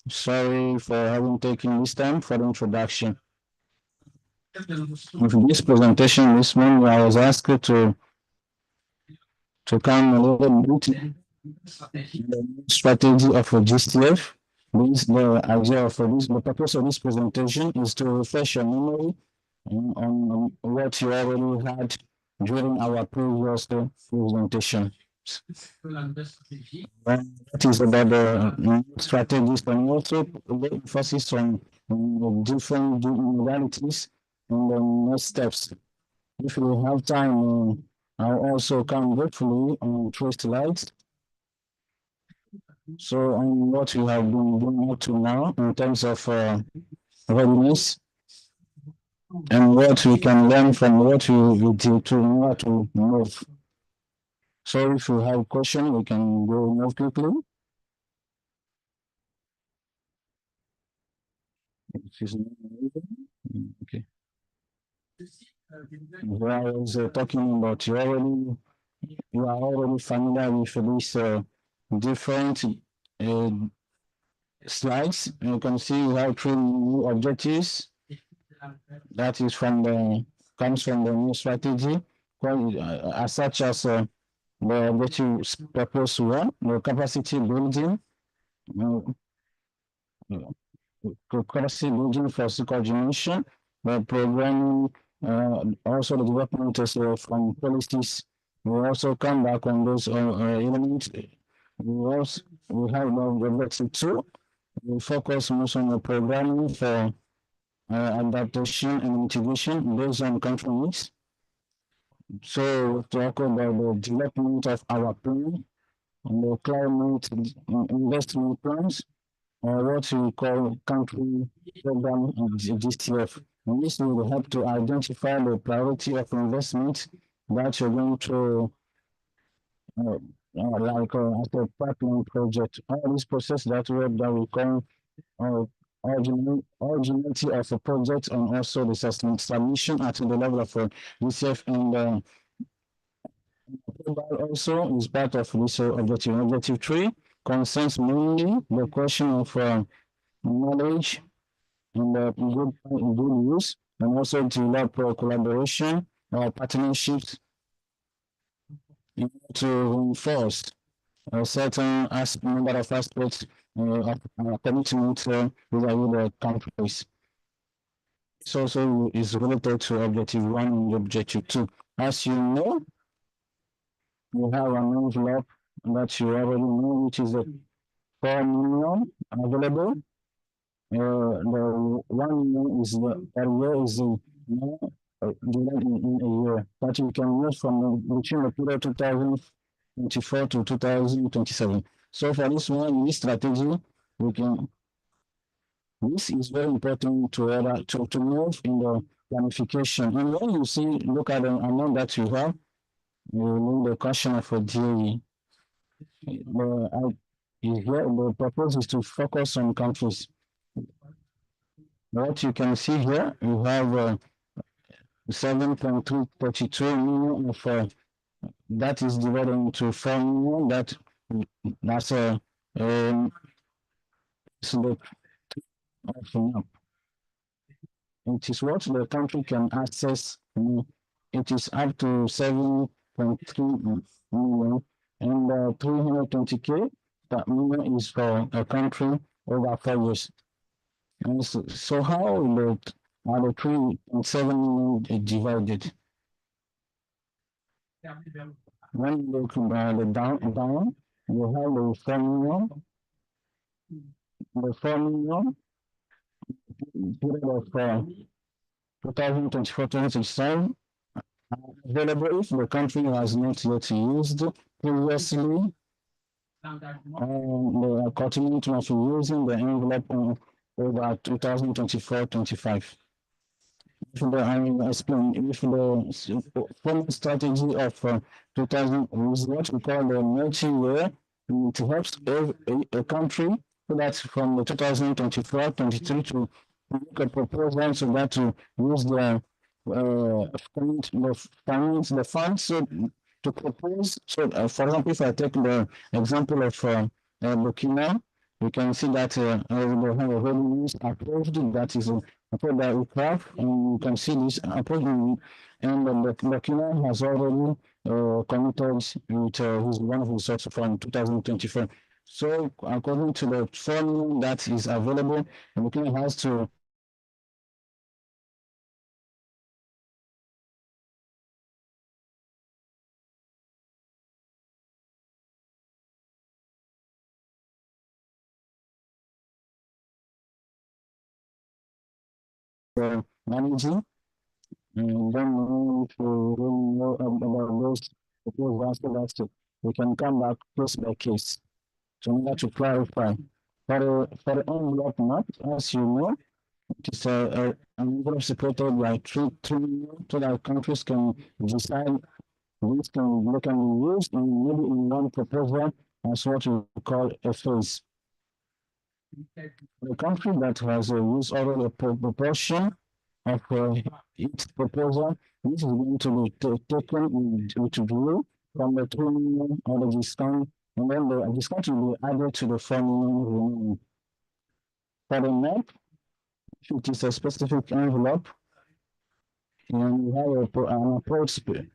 Sorry for having taken this time for the introduction. With this presentation this morning, I was asked to come a little bit the strategy of a GCF. The idea of this, the purpose of this presentation is to refresh your memory on what you already had during our previous presentation. That is about the strategies and also the emphasis on different modalities and the next steps. If we have time, I'll also come briefly on three slides. So on what you have been doing up to now in terms of readiness and what we can learn from what you did to know how to move. So if you have question, we can go more quickly. Okay. Where I was talking about you are already familiar with these different uh, slides. You can see we have three new objectives. That is comes from the new strategy, as such as the objective purpose one, the capacity building, uh, capacity building for coordination, the programming, also the development from policies. We also come back on those elements. We have the objective two. We focus most on the programming for adaptation and mitigation based on country needs. So talk about the development of our plan and the climate investment plans, or what we call country program GTF. And this will help to identify the priority of investment that you're going to uh, as a pipeline project. All this process that we call uh, originality of a project and also the submission at the level of DCF and also is part of this objective. Objective three concerns mainly the question of knowledge and good use, and also develop collaboration or partnerships to reinforce a certain number of aspects of commitment with the countries. This also is related to objective one and objective two. As you know, you have an envelope that you already know, which is a 4 million available. The 1 million is the per year is divided in a year that you can use from between the period 2024 to 2027. So for this one, this strategy, we can this is very important to move in the planification. And when you see, look at the amount that you have, you know the question of a DAE. The purpose is to focus on countries. What you can see here, you have 7.332 million of that is divided into 4 million. That's so the it is what the country can access. It is up to 7.3 million, and 320K that million is for a country over 4 years. And so how are the 3.7 million divided? When you look the down, you have the 4 million, the 4 million period of 2024-2027 available if the country has not yet used previously. They are continuing to using the envelope over 2024-25. I will explain if the formal strategy of 2000 is what we call the multi-year. It helps a country so that from the 2024-23 to make a proposal so that to use the funds to propose. So, for example, if I take the example of Burkina, we can see that we have a holiness approach that is approach that we craft, and you can see this approach, and Burkina has already committed with his one of his results from 2024. So according to the formula that is available, Burkina has to managing. And then if you really know about those proposals, so that we can come back case by case. So in order to clarify, for the envelope map, as you know, it is an envelope separated by three so that countries can decide which can they can be used in maybe in one proposal as what we call a phase. The country that has used already a proportion of its proposal, this is going to be taken into view from the 2 million or the discount, and then the discount will be added to the 4 million remaining. For the map, if it is a specific envelope, and we have an approach, and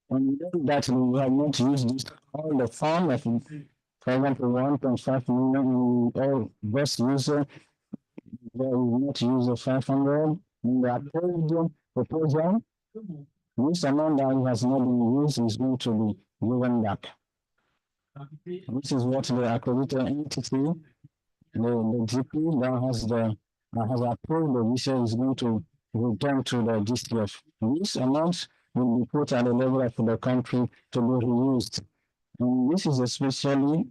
then that we have not used this all the form of, for example, 1.5 million, we all best user, we will not use the 500, in the approved proposal. This amount that has not been used is going to be given back. This is what the accredited entity, the GP that has approved the visa is going to return to the GCF. This amount will be put at the level of the country to be reused. And this is especially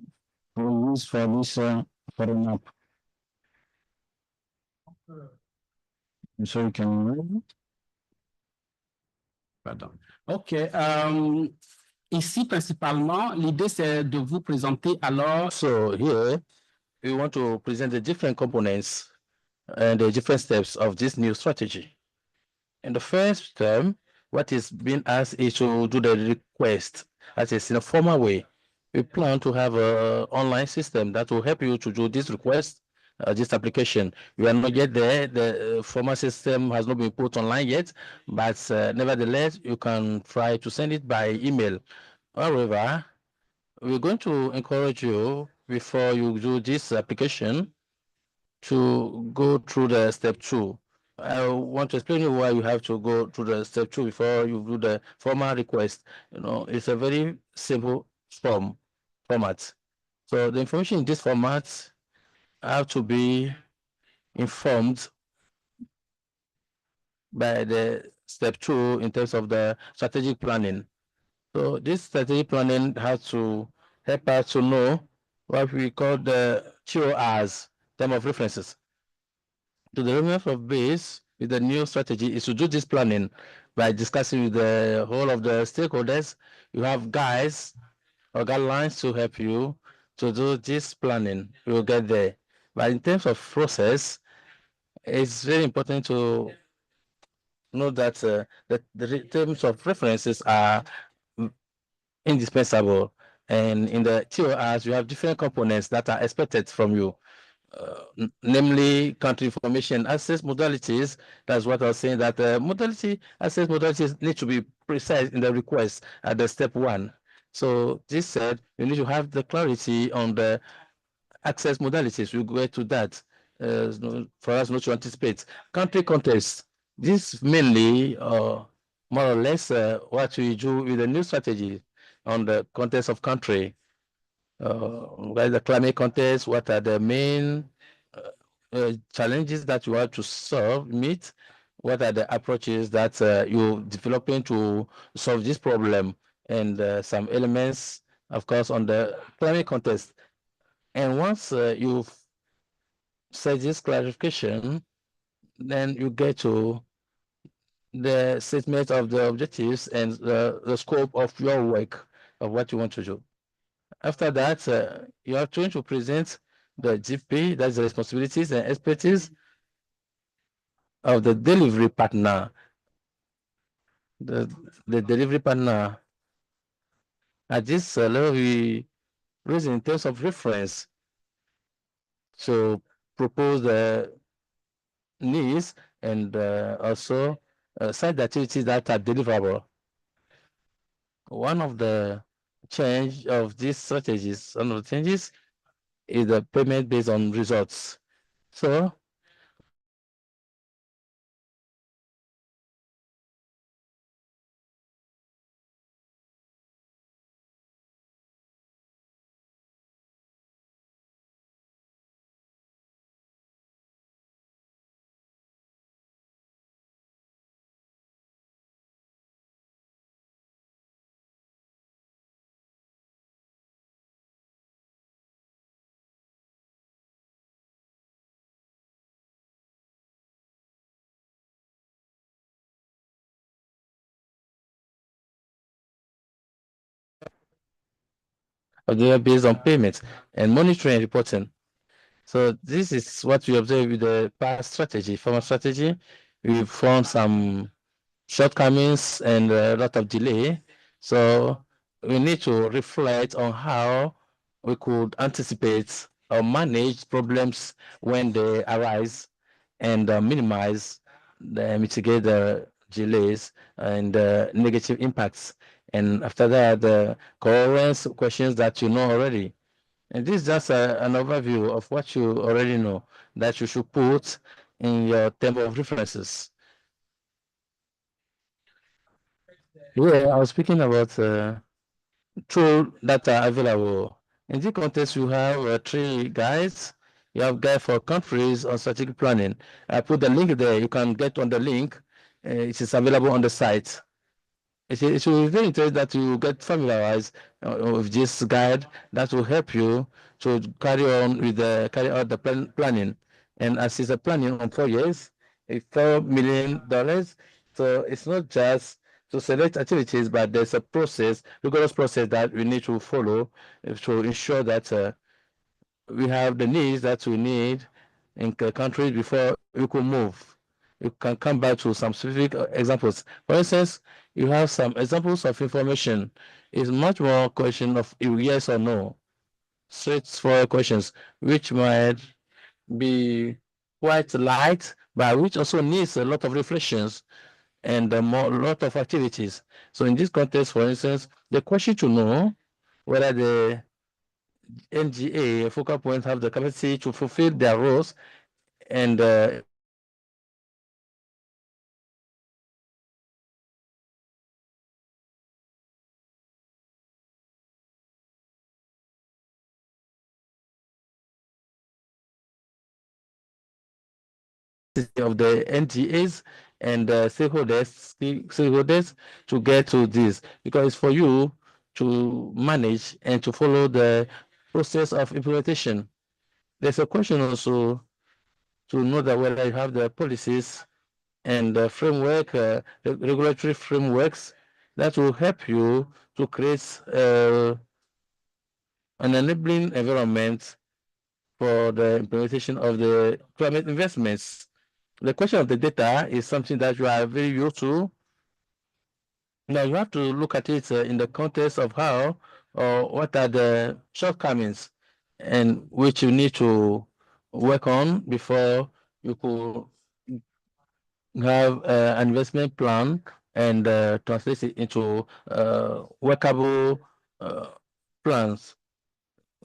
used for this for the map. So you can read it. Pardon. OK. Ici, principalement, l'idée, c'est de vous présenter alors. So here, we want to present the different components and the different steps of this new strategy. In the first term, what is being asked is to do the request as in a formal way. We plan to have an online system that will help you to do this request, this application. We are not yet there. The formal system has not been put online yet, but nevertheless, you can try to send it by email. However, we're going to encourage you before you do this application to go through the step 2. I want to explain you why you have to go through the step 2 before you do the formal request. You know, it's a very simple format. So the information in this format have to be informed by the step 2 in terms of the strategic planning. So this strategic planning has to help us to know what we call the TORs, term of references. So the reference of base with the new strategy is to do this planning by discussing with the whole of the stakeholders. You have guides or guidelines to help you to do this planning. You will get there. But in terms of process, it's very important to know that the terms of references are indispensable. And in the TORs, you have different components that are expected from you. Namely country information access modalities. That's what I was saying, that modality access modalities need to be precise in the request at the step 1. So this said, you need to have the clarity on the access modalities. We'll go to that for us not to anticipate. Country context. This mainly more or less what we do with the new strategy on the context of country. What is the climate context? What are the main challenges that you have to meet? What are the approaches that you're developing to solve this problem? And some elements, of course, on the climate context. And once you've said this clarification, then you get to the statement of the objectives and the scope of your work, of what you want to do. After that, you are trying to present the GP, that's the responsibilities and expertise of the delivery partner. The delivery partner at this level, we raise in terms of reference. to propose the needs and also cite the activities that are deliverable. One of the change of these strategies, one of the changes is the payment based on results. So they are based on payments and monitoring and reporting. So this is what we observe with the past strategy, former strategy. We found some shortcomings and a lot of delay. So we need to reflect on how we could anticipate or manage problems when they arise and minimize, mitigate the delays and negative impacts. And after that, the coherence questions that you know already. And this is just an overview of what you already know that you should put in your table of references. Yeah, I was speaking about tool that are available. In this context, you have three guides. You have guide for countries on strategic planning. I put the link there. You can get on the link. It is available on the site. It will be very interesting that you get familiarized with this guide that will help you to carry out the planning. And as it's a planning on 4 years, it's $4 million. So it's not just to select activities, but there's a process, rigorous process that we need to follow to ensure that we have the needs that we need in the country before we could move. You can come back to some specific examples. For instance, you have some examples of information. It's much more a question of yes or no, straightforward questions, which might be quite light, but which also needs a lot of reflections and a lot of activities. So in this context, for instance, the question to know whether the NGA focal points have the capacity to fulfill their roles and of the NGAs and stakeholders to get to this, because it's for you to manage and to follow the process of implementation. There's a question also to know that whether you have the policies and the framework, regulatory frameworks that will help you to create an enabling environment for the implementation of the climate investments. The question of the data is something that you are very used to. Now you have to look at it in the context of how or what are the shortcomings and which you need to work on before you could have an investment plan and translate it into workable plans.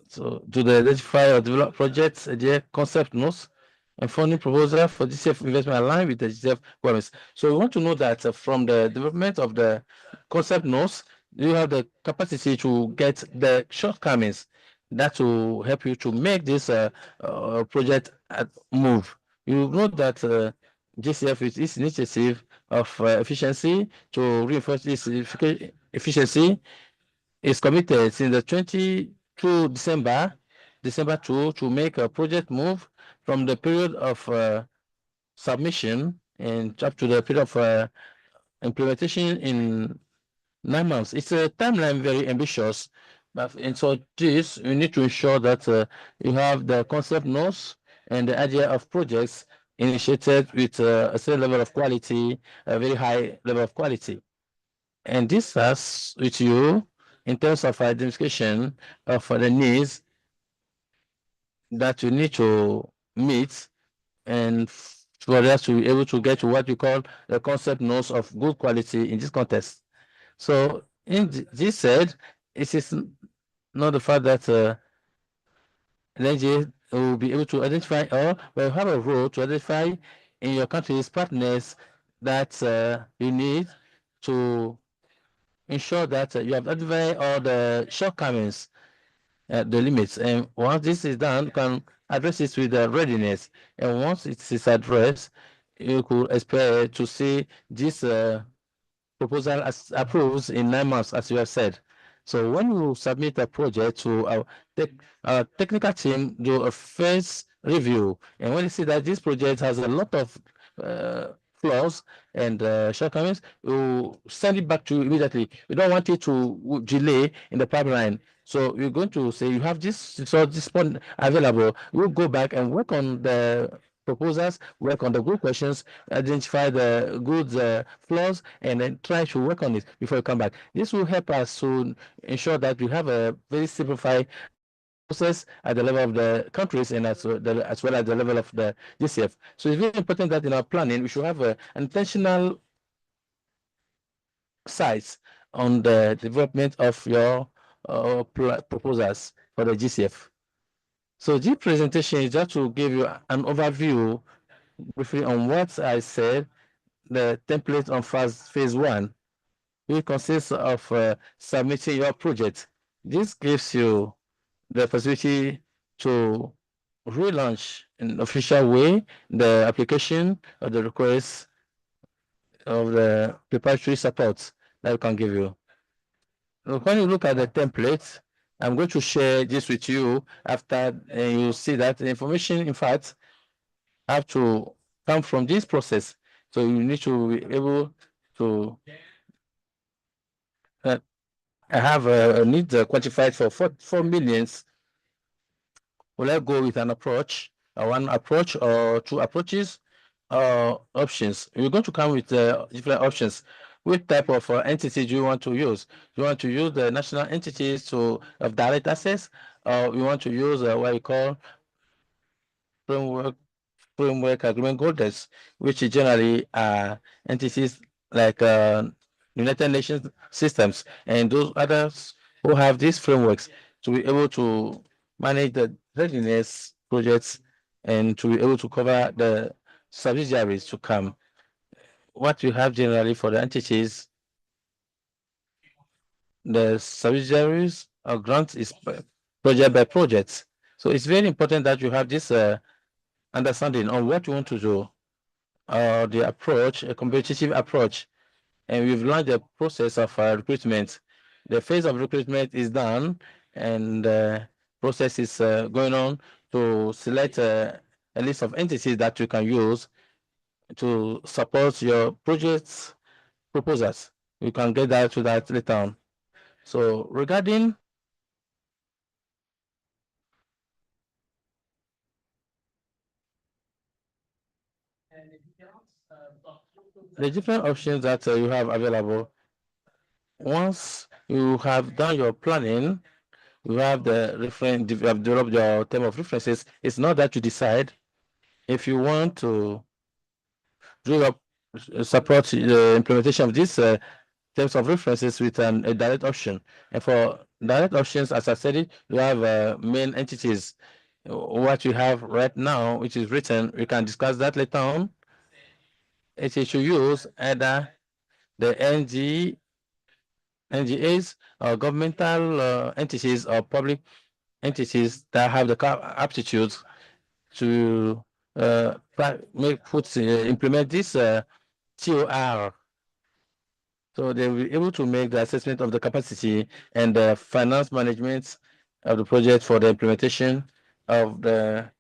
So do they identify or develop projects, their concept notes, and funding proposal for DCF investment aligned with the DCF requirements. So we want to know that from the development of the concept notes, you have the capacity to get the shortcomings that will help you to make this project move. You know that GCF is its initiative of efficiency to reinforce this efficiency is committed since the 22 December 2 to make a project move from the period of submission and up to the period of implementation in 9 months. It's a timeline very ambitious, and so this you need to ensure that you have the concept notes and the idea of projects initiated with a certain level of quality, a very high level of quality. And this has with you in terms of identification of the needs that you need to meet, and for us to be able to get to what we call the concept notes of good quality in this context. So this said, it is not the fact that an NGA will be able to identify or will have a role to identify in your country's partners that you need to ensure that you have identified all the shortcomings, the limits. And once this is done, you can address it with readiness. And once it is addressed, you could expect to see this proposal as approved in 9 months, as you have said. So when you submit a project to our technical team, do a first review, and when you see that this project has a lot of flaws and shortcomings, you send it back to you immediately. We don't want it to delay in the pipeline. So you're going to say you have this point available. We'll go back and work on the proposals, work on the good questions, identify the good flaws, and then try to work on it before you come back. This will help us to ensure that we have a very simplified process at the level of the countries and as well as the level of the GCF. So it's very important that in our planning, we should have an intentional sites on the development of your proposals for the GCF. So this presentation is just to give you an overview briefly on what I said, the template on phase one, which consists of submitting your project. This gives you the facility to relaunch in an official way the application or the request of the preparatory support that we can give you. When you look at the template, I'm going to share this with you after you see that the information, in fact, have to come from this process. So you need to be able to have a need quantified for 4 millions. Will I go with an approach, one approach or two approaches, options? You're going to come with different options. Which type of entity do you want to use? Do you want to use the national entities to have direct access, or you want to use what you call framework agreement holders, which generally are entities like United Nations systems and those others who have these frameworks to be able to manage the readiness projects and to be able to cover the subsidiaries to come. What we have generally for the entities, the subsidiaries or grants is project by project. So it's very important that you have this understanding on what you want to do, the approach, a competitive approach. And we've launched the process of recruitment. The phase of recruitment is done, and the process is going on to select a list of entities that you can use to support your project's proposals. You can get that to that later on. So regarding the different options that you have available, once you have done your planning, you have the reference, you have developed your term of references. It's not that you decide if you want to do support the implementation of these terms of references with a direct option. And for direct options, as I said it, you have main entities. What you have right now, which is written, we can discuss that later on. It is to use either the NGAs or governmental entities or public entities that have the aptitude to implement this TOR. So they will be able to make the assessment of the capacity and the finance management of the project for the implementation of the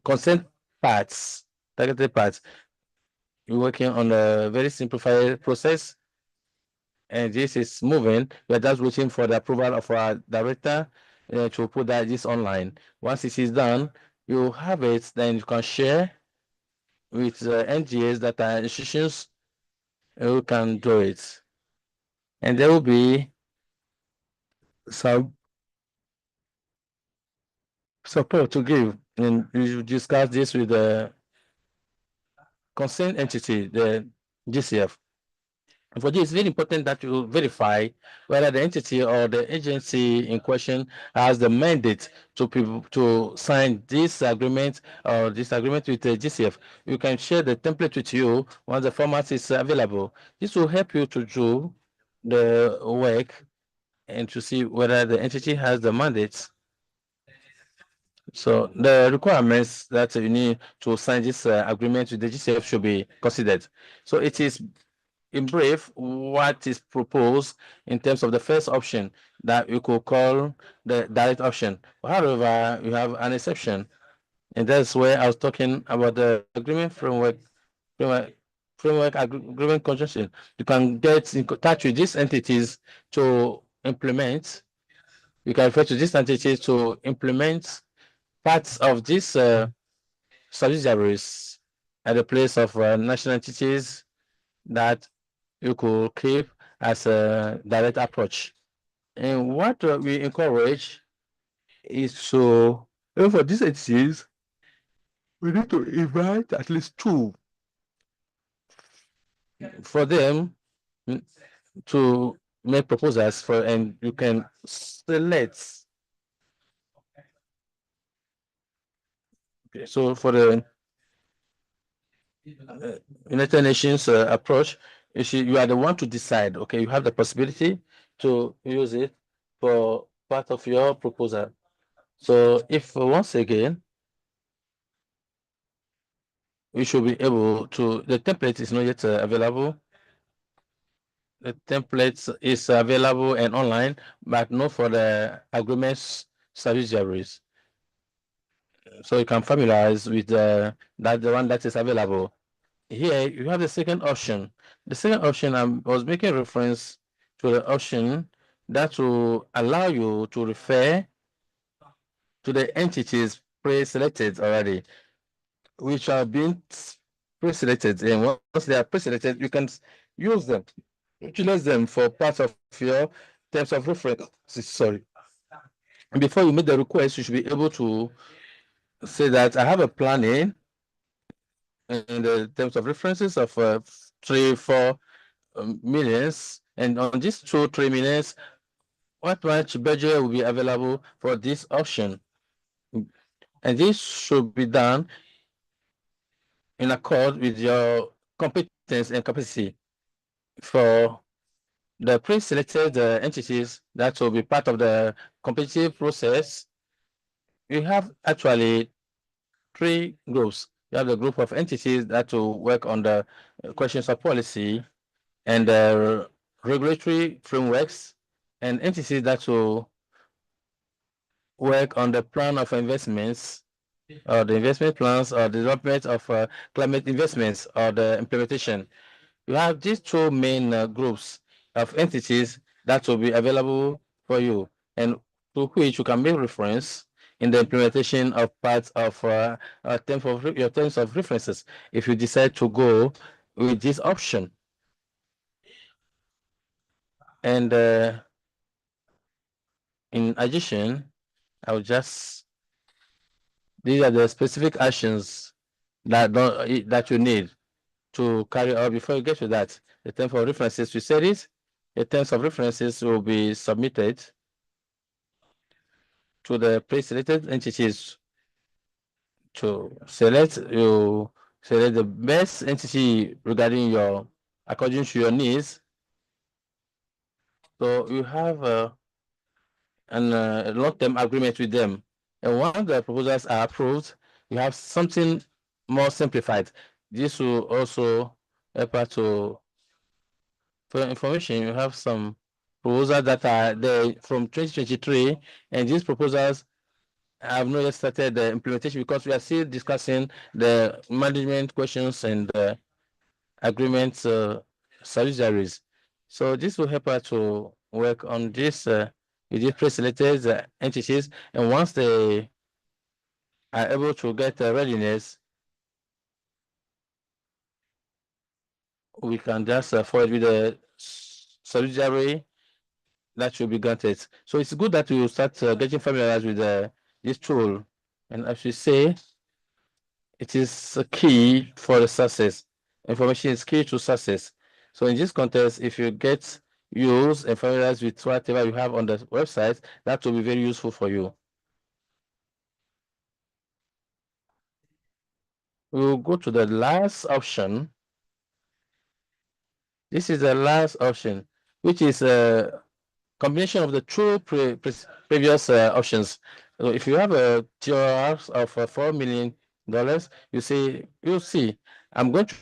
consent parts, targeted parts. We're working on a very simplified process, and this is moving. We're just waiting for the approval of our director to put this online. Once it is done, you have it, then you can share with NGAs that are institutions who can do it. And there will be some support to give And we discuss this with the concerned entity, the GCF. For this, it's very important that you verify whether the entity or the agency in question has the mandate to sign this agreement or this agreement with the GCF. You can share the template with you once the format is available. This will help you to do the work and to see whether the entity has the mandate. So the requirements that you need to sign this agreement with the GCF should be considered. So it is in brief what is proposed in terms of the first option that you could call the direct option. However, you have an exception, and that's where I was talking about the agreement framework, agreement conjunction. You can get in touch with these entities to implement. You can refer to these entities to implement parts of these subsidiaries at the place of national entities that you could keep as a direct approach. And what we encourage is to, even for these entities, we need to invite at least two for them to make proposals for, and you can select. Okay, so for the United Nations approach, you are the one to decide. Okay, you have the possibility to use it for part of your proposal. So if once again, we should be able to, the template is not yet available. The template is available and online, but not for the agreements subsidiaries. So you can familiarize with the one that is available. Here you have the second option. The second option, I was making reference to the option that will allow you to refer to the entities pre-selected already, which are being pre-selected. And once they are pre-selected, you can use them, utilize them for part of your terms of reference. Sorry. And before you make the request, you should be able to say that I have a planning in the terms of references of 3-4 millions, and on these 2-3 millions, what much budget will be available for this option? And this should be done in accord with your competence and capacity. For the pre-selected entities that will be part of the competitive process, you have actually 3 groups. You have the group of entities that will work on the questions of policy and regulatory frameworks, and entities that will work on the plan of investments or the investment plans or development of climate investments or the implementation. You have these 2 main groups of entities that will be available for you and to which you can make reference in the implementation of parts of your terms of references if you decide to go with this option. And in addition, I will just, these are the specific actions that you need to carry out before you get to that. The terms of references, we said it. The terms of references will be submitted to the pre-selected entities to select. You select the best entity regarding your, according to your needs. So you have a long-term agreement with them. And once the proposals are approved, you have something more simplified. This will also help us to, for your information, you have some proposals that are there from 2023, and these proposals have not yet started the implementation because we are still discussing the management questions and the agreements subsidiaries. So this will help us to work on this with these pre-selected entities, and once they are able to get readiness, we can just forward with the subsidiary that should be granted. So it's good that you start getting familiarized with this tool And as we say, it is a key for the success. Information is key to success. So in this context, if you get used and familiarized with whatever you have on the website, that will be very useful for you. We will go to the last option. This is the last option, which is a combination of the two previous options. So if you have a TRR of $4 million, you'll see, I'm going to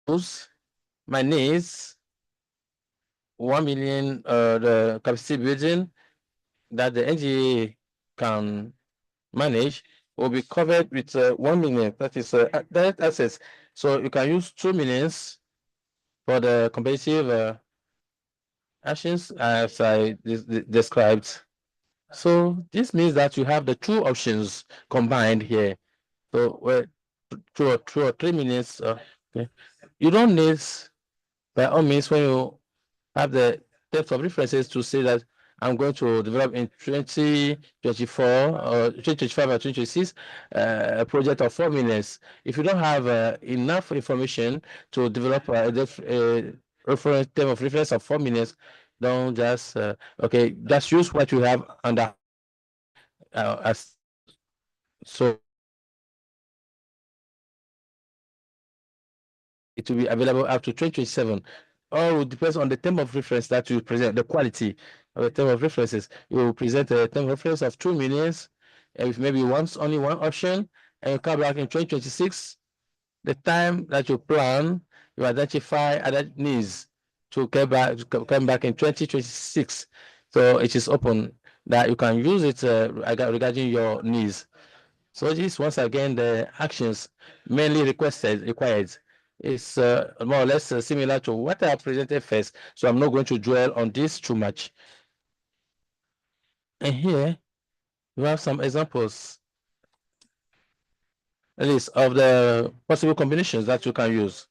use my needs, 1 million, the capacity building that the NGA can manage will be covered with 1 million. That is direct assets. So you can use 2 millions for the competitive actions as I described. So this means that you have the two options combined here. So 2 or 3 minutes. Okay. You don't need, by all means, when you have the depth of references to say that I'm going to develop in 2024 or 2025 or 2026 a project of 4 minutes. If you don't have enough information to develop a reference term of reference of 4 minutes, don't just okay, just use what you have under as so it will be available up to 2027. All depends on the term of reference that you present, the quality of the term of references. You will present a term of reference of 2 millions, and if maybe only one option, and you come back in 2026, the time that you plan, you identify other needs to come back in 2026. So it is open that you can use it regarding your needs. So this once again the actions mainly required is more or less similar to what I presented first. So I'm not going to dwell on this too much. And here we have some examples, at least of the possible combinations that you can use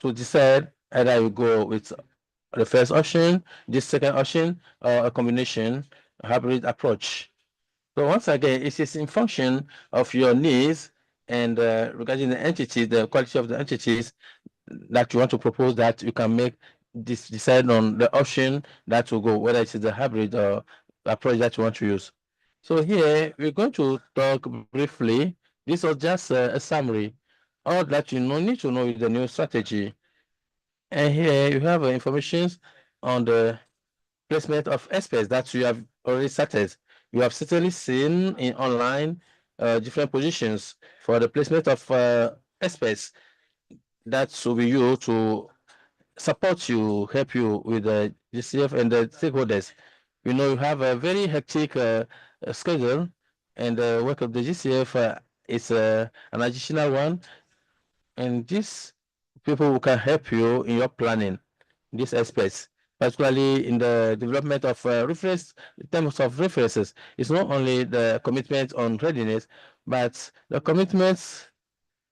to decide either you go with the first option, this second option, or a combination, a hybrid approach. So once again, it is in function of your needs and regarding the entity, the quality of the entities that you want to propose, that you can make this decide on the option that will go, whether it is the hybrid or approach that you want to use. So here we're going to talk briefly. This was just a summary. All that you need to know is the new strategy. And here you have information on the placement of experts that you have already started. You have certainly seen in online different positions for the placement of experts that will be you to support you, help you with the GCF and the stakeholders. You know, you have a very hectic schedule, and the work of the GCF is an additional one, and these people who can help you in your planning, these experts, particularly in the development of reference, in terms of references. It's not only the commitment on readiness, but the commitments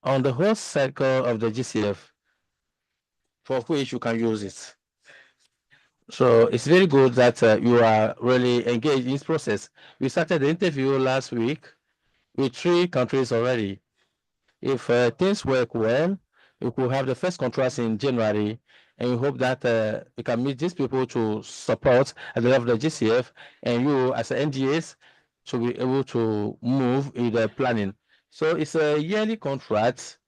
on the whole cycle of the GCF for which you can use it. So it's very good that you are really engaged in this process. We started the interview last week with 3 countries already. If things work well, we could have the first contracts in January, and we hope that we can meet these people to support at the level of the GCF, and you as NGAs to be able to move in the planning. So it's a yearly contract,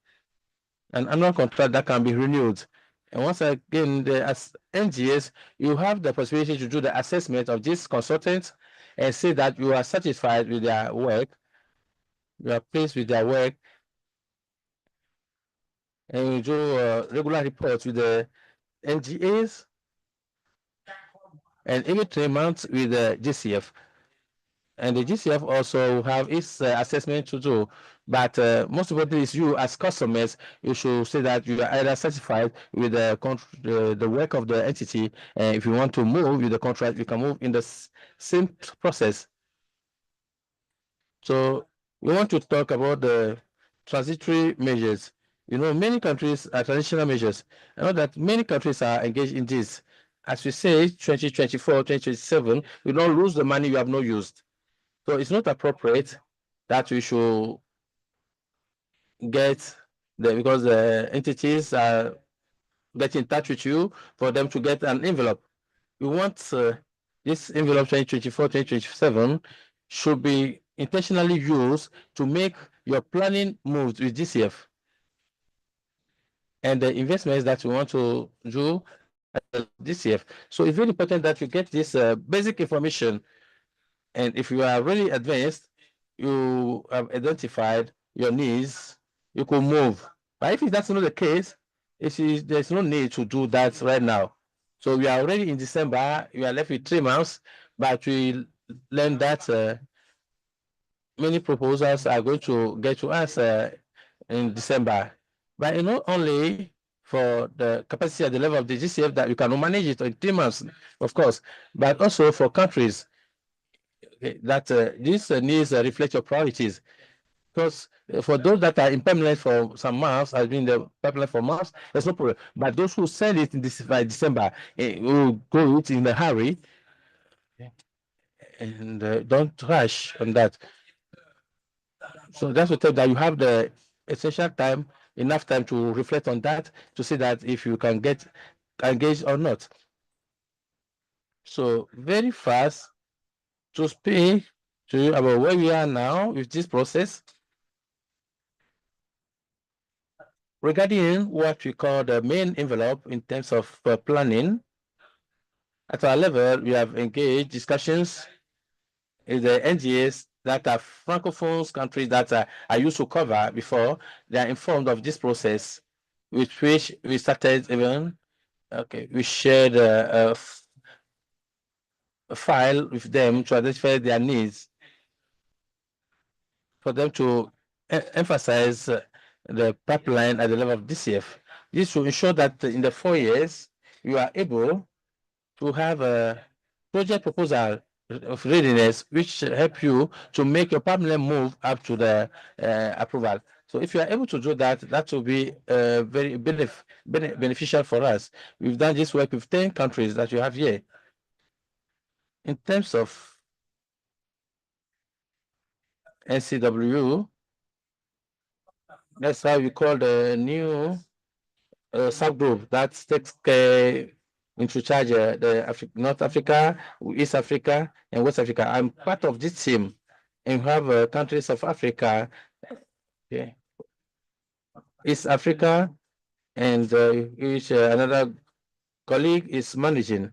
an annual contract that can be renewed. And once again, as NGAs, you have the possibility to do the assessment of these consultants and say that you are satisfied with their work, you are pleased with their work, and we do regular reports with the NGAs and every 3 months with the GCF. And the GCF also have its assessment to do. But most importantly is you as customers, you should say that you are either satisfied with the work of the entity, and if you want to move with the contract, you can move in the same process. So we want to talk about the transitory measures. You know, many countries are transitional measures. I know that many countries are engaged in this. As we say, 2024, 2027, you don't lose the money you have not used. So it's not appropriate that we should get because the entities are get in touch with you for them to get an envelope. We want this envelope 2024, 2027 should be intentionally used to make your planning moves with GCF. And the investments that we want to do this year. So it's very important that you get this basic information. And if you are really advanced, you have identified your needs, you could move. But if that's not the case, there's no need to do that right now. So we are already in December, we are left with 3 months, but we learned that many proposals are going to get to us in December. But not only for the capacity at the level of the GCF that you can manage it in 3 months, of course, but also for countries that these needs reflect your priorities. Because for those that are in permanent for some months, has been the pipeline for months, there's no problem. But those who send it in this by December will go it in a hurry and don't rush on that. So that's to tell that you have the essential time, enough time to reflect on that, to see that if you can get engaged or not. So very fast to speak to you about where we are now with this process. Regarding what we call the main envelope in terms of planning, at our level, we have engaged discussions in the NGAs that are Francophone countries that I used to cover before. They are informed of this process, with which we started even. Okay, we shared a file with them to identify their needs for them to emphasize the pipeline at the level of DCF. This will ensure that in the 4 years, you are able to have a project proposal of readiness, which help you to make your pipeline move up to the approval. So if you are able to do that, that will be very beneficial for us. We've done this work with 10 countries that you have here. In terms of NCW, that's how we call the new subgroup that takes care into charge the North Africa, East Africa, and West Africa. I'm part of this team, and we have countries of Africa, okay, East Africa, and which another colleague is managing.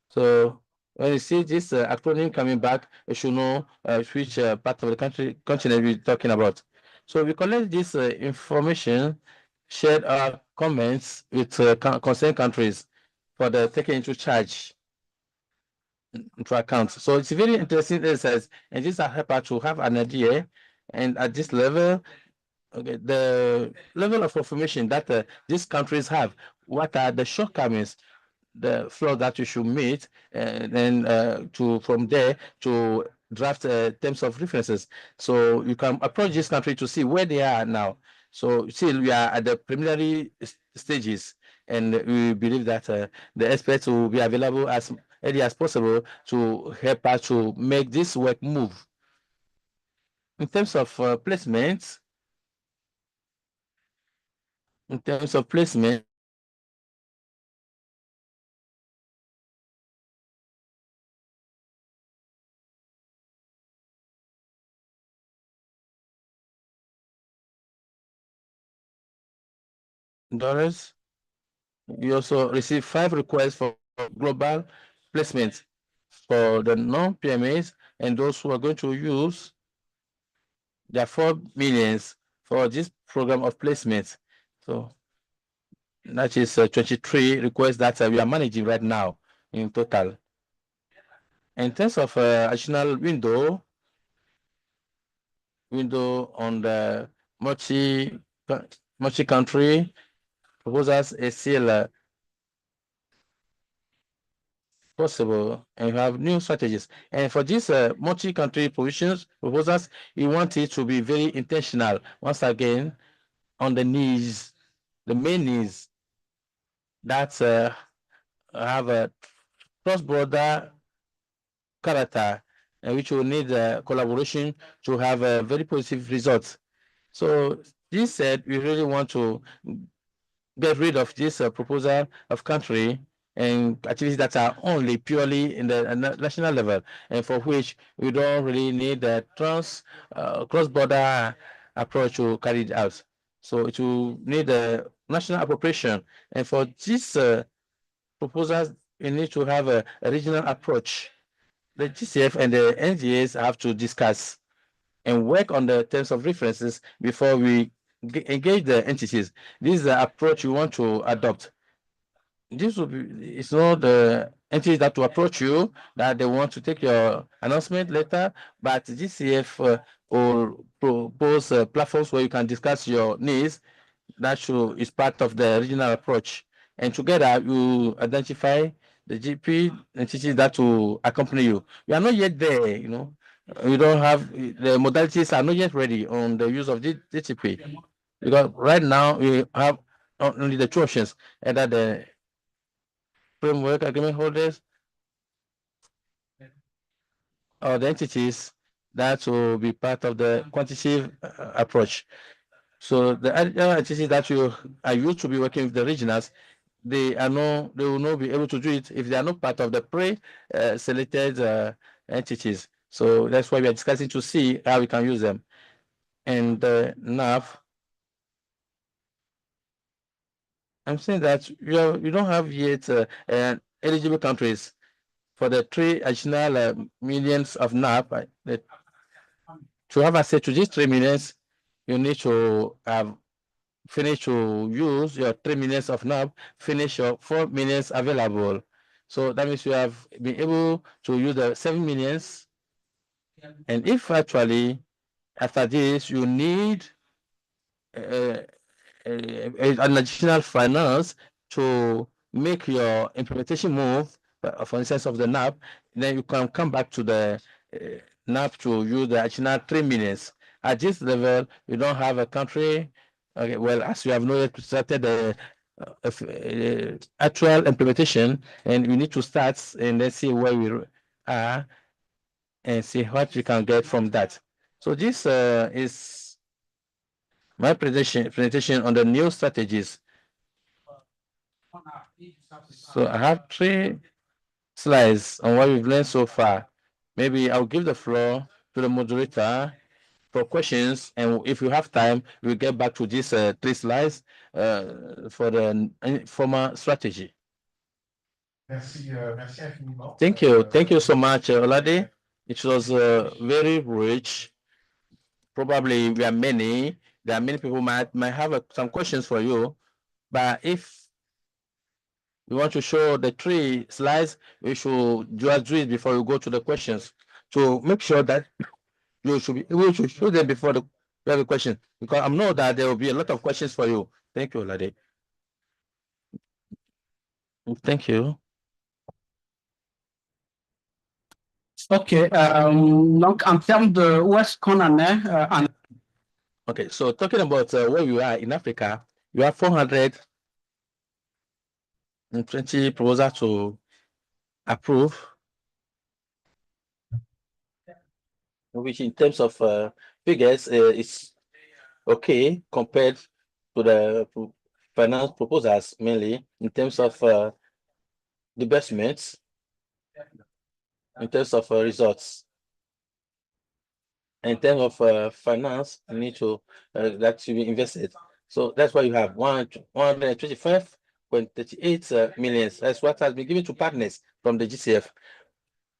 So when you see this acronym coming back, you should know which part of the continent we're talking about. So we collect this information, shared our comments with concerned countries for the taking into charge into account. So it's a very interesting exercise, and this will help us to have an idea. And at this level, okay, the level of information that these countries have, what are the shortcomings, the flaw that you should meet, and then to from there to draft terms of references. So you can approach this country to see where they are now. So still we are at the preliminary stages, and we believe that the experts will be available as early as possible to help us to make this work move. In terms of placements, in terms of placement, dollars. We also received 5 requests for global placements for the non-PMAs and those who are going to use their 4 millions for this program of placements. So that is 23 requests that we are managing right now in total. In terms of additional window on the multi-country proposals is still possible, and you have new strategies. And for these multi-country proposals, you want it to be very intentional. Once again, on the needs, the main needs that have a cross-border character, which will need collaboration to have a very positive results. So this said, we really want to get rid of this proposal of country and activities that are only purely in the national level, and for which we don't really need a cross-border approach to carry it out. So it will need a national appropriation, and for these proposals, we need to have a regional approach. The GCF and the NGAs have to discuss and work on the terms of references before we engage the entities. This is the approach we want to adopt. This will be, it's not the entities that will approach you that they want to take your announcement later, but GCF will propose platforms where you can discuss your needs. That is part of the regional approach. And together you identify the GP entities that will accompany you. We are not yet there, you know. We don't have the modalities are not yet ready on the use of GTP, because right now we have only the two options, either the framework agreement holders or the entities that will be part of the quantitative approach. So the entities that you are used to be working with the regionals, they will not be able to do it if they are not part of the pre-selected entities. So that's why we are discussing to see how we can use them. And NAV, I'm saying that you don't have yet eligible countries for the 3 additional millions of NAV. To have access to these 3 millions, you need to have finish to use your 3 minutes of NAV, finish your 4 minutes available. So that means you have been able to use the 7 millions. And if actually after this you need an additional finance to make your implementation move, for instance, of the NAP, then you can come back to the NAP to use the additional 3 minutes. At this level, you don't have a country. Okay, well, as you have not yet started the actual implementation, and we need to start and then see where we are and see what we can get from that. So this is my presentation on the new strategies. So I have 3 slides on what we've learned so far. Maybe I'll give the floor to the moderator for questions, and if you have time, we'll get back to these 3 slides for the former strategy. Thank you. Thank you so much, Olade. It was very rich. Probably there are many people might have some questions for you, but if we want to show the 3 slides, we should just do it before we go to the questions to make sure that you should be able to show them before the question, because I know that there will be a lot of questions for you. Thank you, Olade. Thank you. OK. Donc, en termes de où est-ce qu'on en est Okay, so talking about where we are in Africa, you have 420 proposals to approve, which in terms of figures is okay compared to the finance proposals, mainly in terms of disbursements, in terms of results. In terms of finance, you need to that should be invested. So that's why you have 125.38 millions. That's what has been given to partners from the GCF.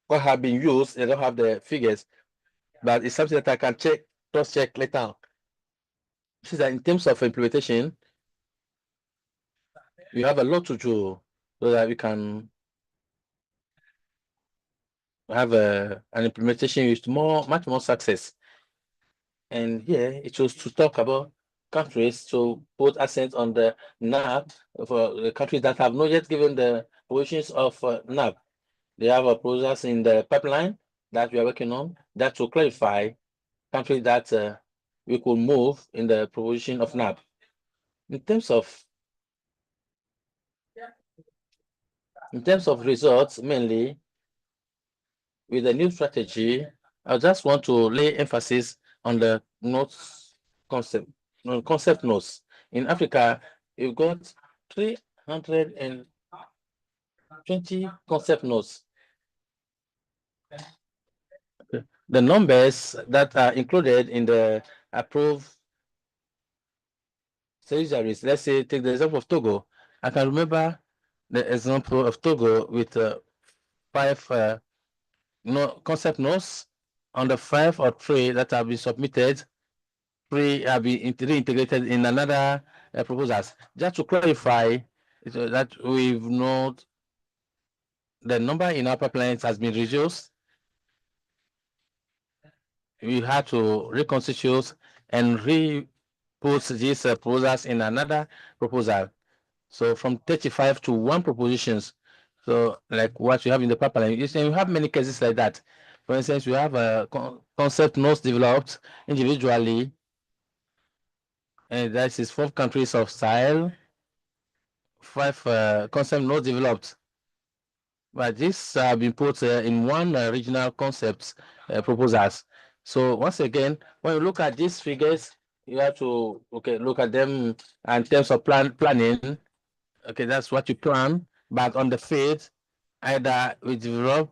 What have been used, they don't have the figures, but it's something that I can cross-check later. This is that in terms of implementation, we have a lot to do so that we can have an implementation with much more success. And here it was to talk about countries to put accent on the NAP for the countries that have not yet given the provisions of NAP. They have a process in the pipeline that we are working on that will clarify countries that we could move in the provision of NAP. In terms of results, mainly with the new strategy, I just want to lay emphasis on the notes concept, concept notes. In Africa, you've got 320 concept notes. The numbers that are included in the approved territories, let's say, take the example of Togo. I can remember the example of Togo with 5 concept notes. On the 5 or 3 that have been submitted, 3 have been reintegrated in another proposals. Just to clarify that we've not the number in our pipelines has been reduced. We had to reconstitute and re-put these proposals in another proposal. So from 35 to 1 propositions. So like what you have in the pipeline, you have many cases like that. For instance, you have a concept notes developed individually, and that is 4 countries of style, 5 concept notes developed. But this have been put in one regional concepts proposals. So once again, when you look at these figures, you have to look at them in terms of planning. Okay, that's what you plan. But on the field, either we develop,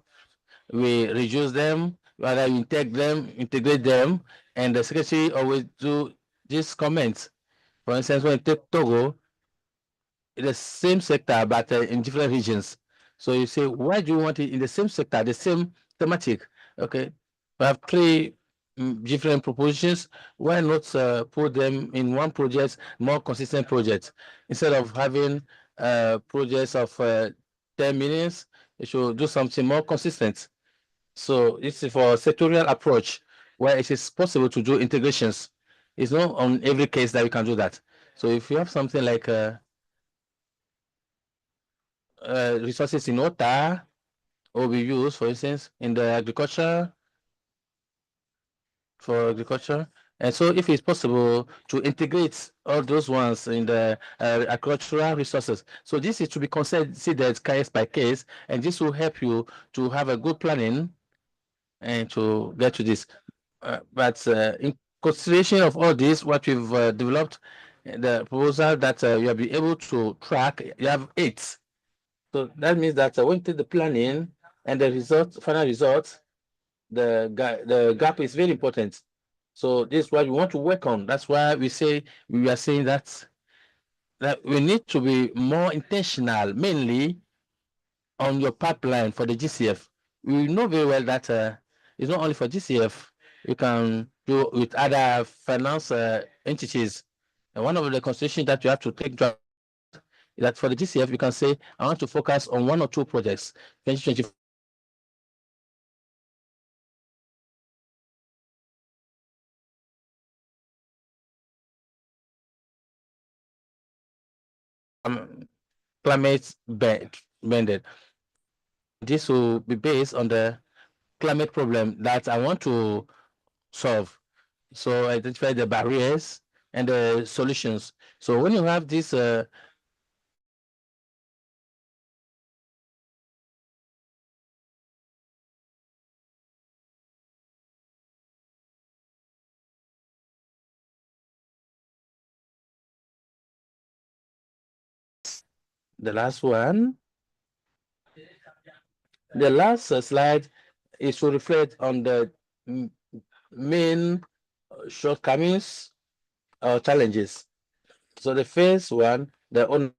we reduce them, whether we integrate them, and the secretary always do these comments. For instance, when you take Togo, the same sector but in different regions. So you say, why do you want it in the same sector, the same thematic? Okay, we have 3 different propositions. Why not put them in one project, more consistent project, instead of having projects of 10 minutes? You should do something more consistent. So this is for sectorial approach where it is possible to do integrations. It's not on every case that we can do that. So if you have something like resources in water will be used, for instance, in the agriculture, for agriculture. And so if it's possible to integrate all those ones in the agricultural resources. So this is to be considered case by case, and this will help you to have a good planning and to get to this. But in consideration of all this, what we've developed, the proposal that you will be able to track, you have 8. So that means that when you take the planning and the result, final result, the gap is very important. So this is what we want to work on. That's why we are saying that we need to be more intentional, mainly on your pipeline for the GCF. We know very well that it's not only for GCF. You can do with other finance entities. And one of the considerations that you have to take that for the GCF, you can say, I want to focus on 1 or 2 projects. 2024 climate bended. This will be based on the climate problem that I want to solve. So identify the barriers and the solutions. So when you have this the last one, the last slide is to reflect on the main shortcomings or challenges. So the first one, the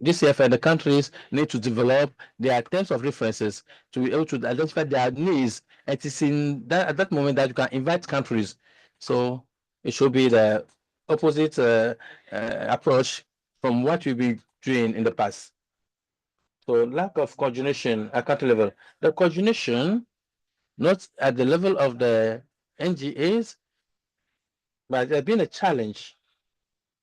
GCF and the countries need to develop their terms of references to be able to identify their needs. It is in that at that moment that you can invite countries. So it should be the opposite approach from what we've been doing in the past. So lack of coordination at country level. The coordination, not at the level of the NGAs, but there's been a challenge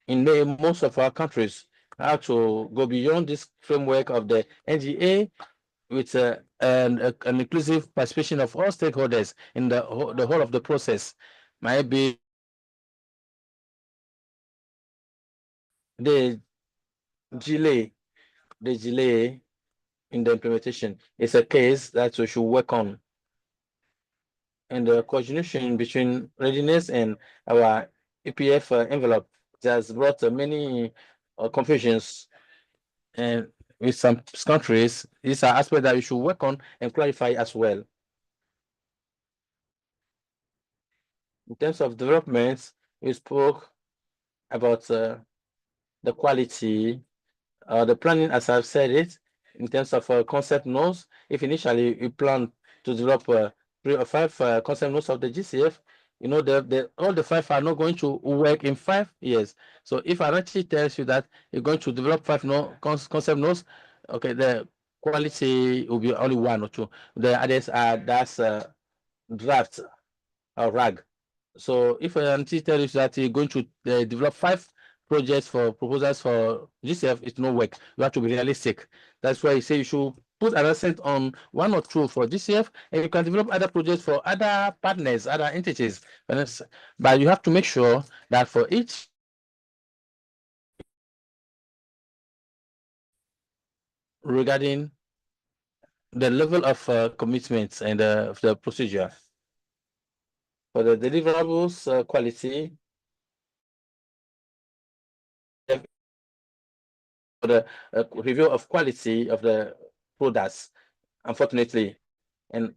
in most of our countries how to go beyond this framework of the NGA. with an inclusive participation of all stakeholders in the whole of the process might be the delay in the implementation is a case that we should work on. And the coordination between readiness and our EPF envelope has brought many confusions. And with some countries, these are aspects that we should work on and clarify as well. In terms of development, we spoke about the quality, the planning, as I've said it, in terms of concept notes. If initially we plan to develop 3 or 5 concept notes of the GCF, you know, all the 5 are not going to work in 5 years. So if Arachi tells you that you're going to develop 5 concept notes, okay, the quality will be only 1 or 2. The others are that's draft or rag. So if Arachi tells you that you're going to develop 5 projects for proposals for GCF, it no work. You have to be realistic. That's why you say you should put an accent on 1 or 2 for GCF, and you can develop other projects for other partners, other entities. But you have to make sure that for each regarding the level of commitments and the procedure for the deliverables quality, for the review of quality of the products, unfortunately. And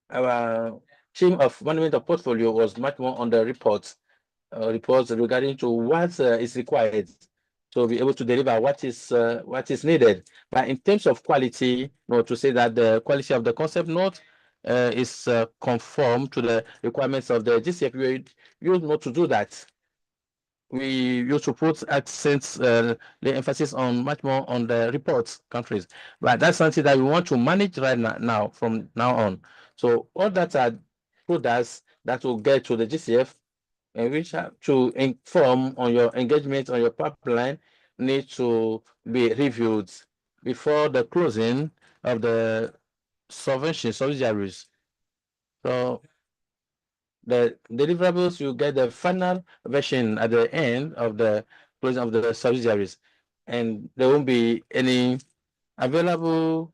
our team of management of portfolio was much more on the reports regarding to what is required to be able to deliver what is needed. But in terms of quality, to say that the quality of the concept note is conform to the requirements of the GCF, we use not to do that. We used to put accents, the emphasis on much more on the reports countries, but that's something that we want to manage right now from now on. So all that are products that will get to the GCF and which have to inform on your engagement on your pipeline need to be reviewed before the closing of the subsidiaries. So the deliverables, you get the final version at the end of the closing of the subsidiaries, and there won't be any available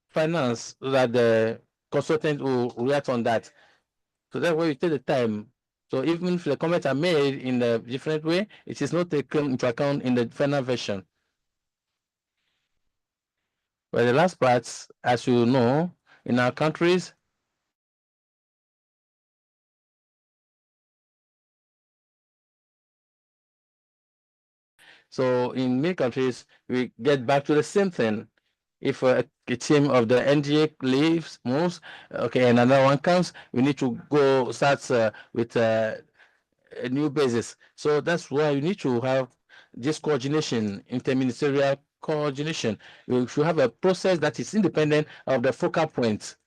finance so that the consultant will react on that. So that's why you take the time. So even if the comments are made in a different way, it is not taken into account in the final version. But the last part, as you know, in our countries, so in many countries, we get back to the same thing. If a team of the NGA leaves, moves, okay, and another one comes, we need to go start with a new basis. So that's why you need to have this coordination, interministerial coordination. You should have a process that is independent of the focal point.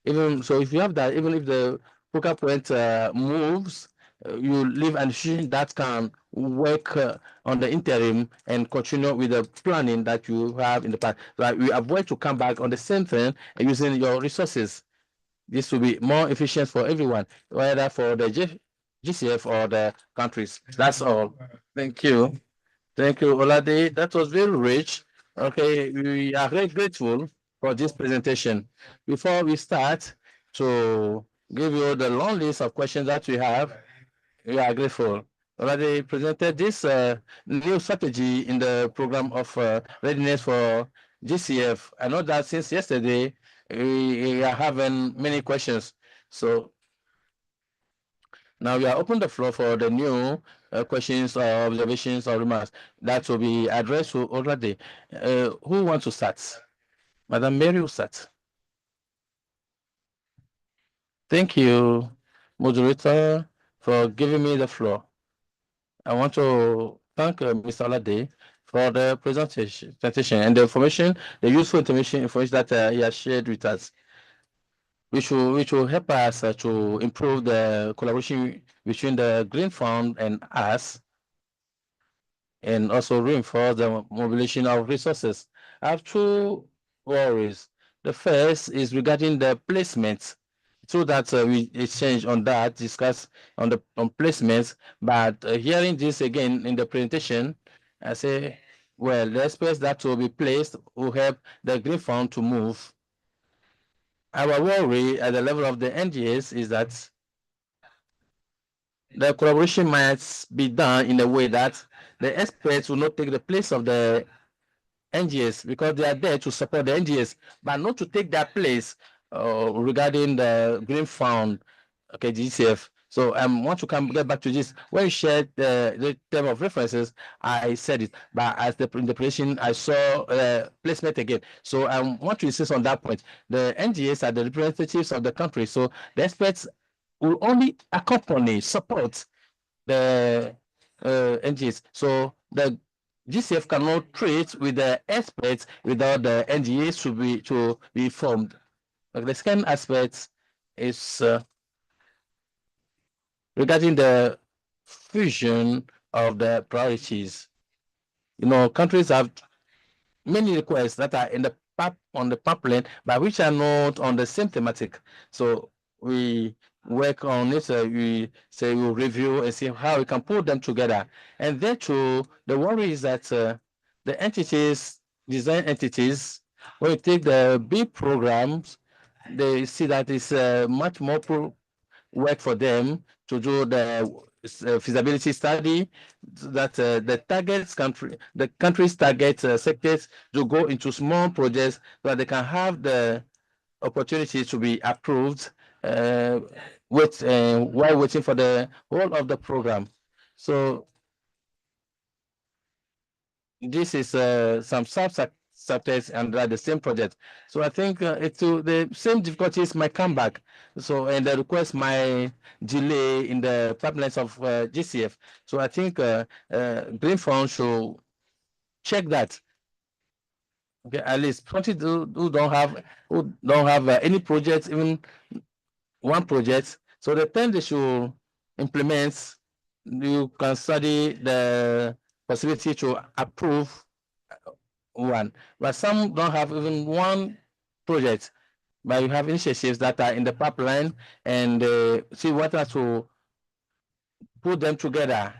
Even so, if you have that, even if the focal point moves, you leave an institution that can work on the interim and continue with the planning that you have in the past. So we avoid to come back on the same thing using your resources. This will be more efficient for everyone, whether for the GCF or the countries. That's all. Thank you. Thank you, Olade. That was very rich. Okay, we are very grateful for this presentation. Before we start to give you the long list of questions that we have, we are grateful. Olade presented this new strategy in the program of readiness for GCF. I know that since yesterday, we are having many questions. So now we are open the floor for the new questions or observations or remarks that will be addressed to already. Who wants to start? Madam Mary will start. Thank you, moderator, for giving me the floor. I want to thank Mr. Alade for the presentation and the information, the useful information that he has shared with us, which will help us to improve the collaboration between the Green Fund and us, and also reinforce the mobilization of resources. I have two worries. The first is regarding the placement, so that we exchange on that, discuss on the placements. But hearing this again in the presentation, I say, well, the experts that will be placed will help the green fund to move. Our worry at the level of the NGOs is that the collaboration might be done in a way that the experts will not take the place of the NGOs, because they are there to support the NGOs, but not to take their place regarding the green fund, okay, GCF. So I want to get back to this. When you shared the term of references, I said it, but as in the presentation, I saw placement again. So I want to insist on that point. The NGOs are the representatives of the country, so the experts will only accompany, support the NGOs. So the GCF cannot treat with the experts without the NGOs to be formed. The second aspect is regarding the fusion of the priorities. Countries have many requests that are in the on the pipeline, but which are not on the same thematic. So we work on it. We say we'll review and see how we can put them together. And then too, the worry is that the entities, design entities, when you take the big programs, they see that it's much more work for them to do the feasibility study, that the country's target sectors to go into small projects so that they can have the opportunity to be approved while waiting for the whole of the program. So this is some subtext under the same project. So I think the same difficulties might come back. So, and the request might delay in the pipelines of GCF. So I think Green Fund should check that. Okay, at least 20 who don't have any projects, even one project. So the time they should implement, you can study the possibility to approve one, but some don't have even one project, but you have initiatives that are in the pipeline, and see what are to put them together.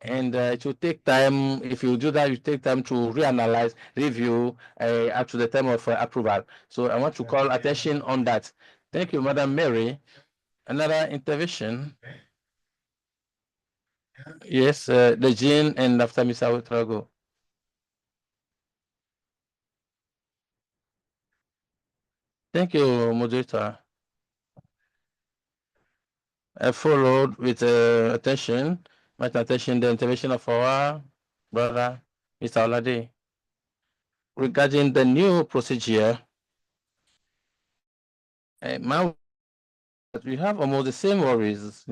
And it will take time. If you do that, you take time to reanalyze, review up to the time of approval. So I want to call attention on that. Thank you, Madam Mary. Another intervention. Yes, the Jean, and after Mr. Ouedraogo. Thank you, moderator. I followed with attention, much attention, the intervention of our brother, Mr. Olade, regarding the new procedure. We have almost the same worries,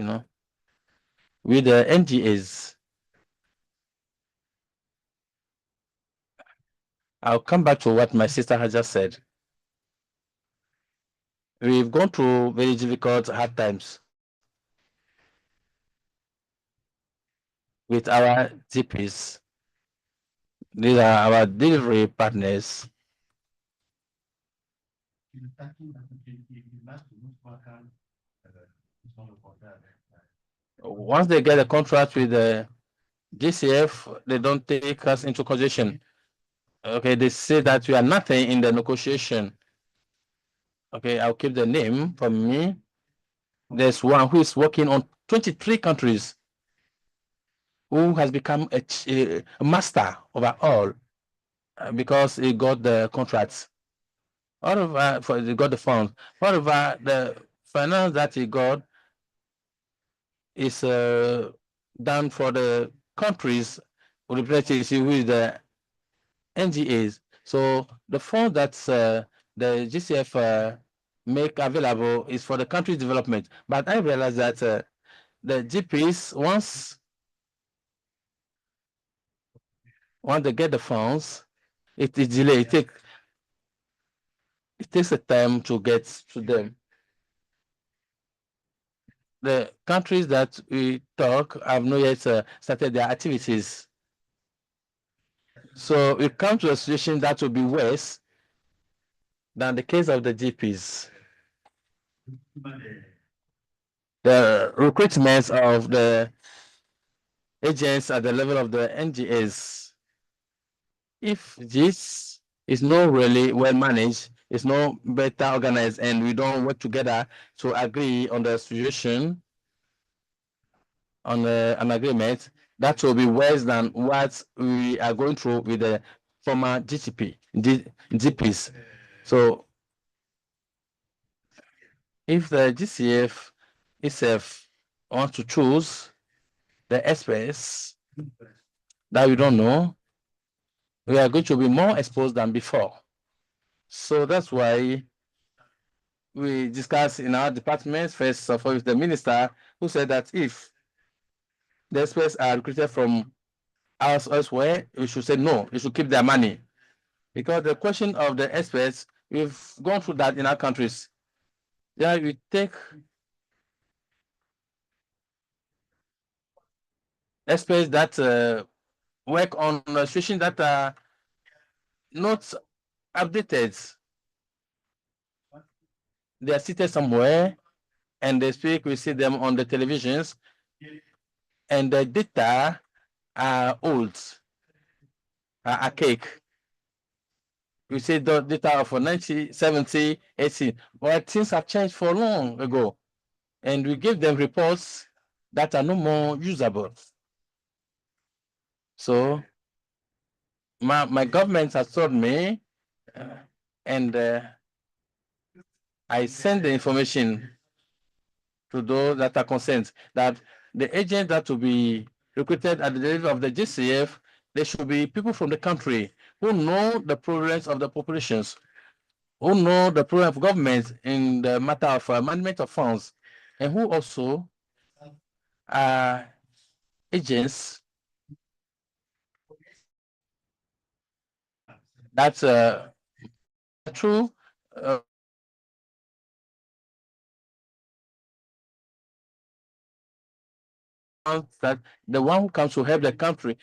with the NGAs. I'll come back to what my sister has just said. We've gone through very difficult, hard times with our GPs. These are our delivery partners. Once they get a contract with the GCF, they don't take us into consideration. Okay, they say that we are nothing in the negotiation. Okay, I'll keep the name for me. There's one who is working on 23 countries, who has become a master over all because he got the contracts. He got the funds. However, the finance that he got is done for the countries representatives with the NGAs. So the fund that the GCF make available is for the country development. But I realized that the GPs, once they get the funds, it is delayed. It takes a time to get to them. The countries that we talk have not yet started their activities. So it comes to a situation that will be worse than the case of the GPs. The recruitment of the agents at the level of the NGAs, if this is not really well managed, it's not better organized, and we don't work together to agree on the situation, on an agreement, that will be worse than what we are going through with the former GPs. So if the GCF itself wants to choose the experts that we don't know, we are going to be more exposed than before. So that's why we discussed in our department first of all with the minister, who said that if the experts are recruited from us elsewhere, we should say no, we should keep their money. Because the question of the experts, we've gone through that in our countries. Yeah, we take experts that work on a situation that are not updated. They are seated somewhere and they speak, we see them on the televisions, and the data are old, are archaic. We see the data of 90, 70, 80, but things have changed for long ago. And we give them reports that are no more usable. So my government has told me, and I send the information to those that are concerned, that the agents that will be recruited at the level of the GCF, they should be people from the country who know the problems of the populations, who know the problem of government in the matter of management of funds, and who also are agents that's true that the one who comes to help the country,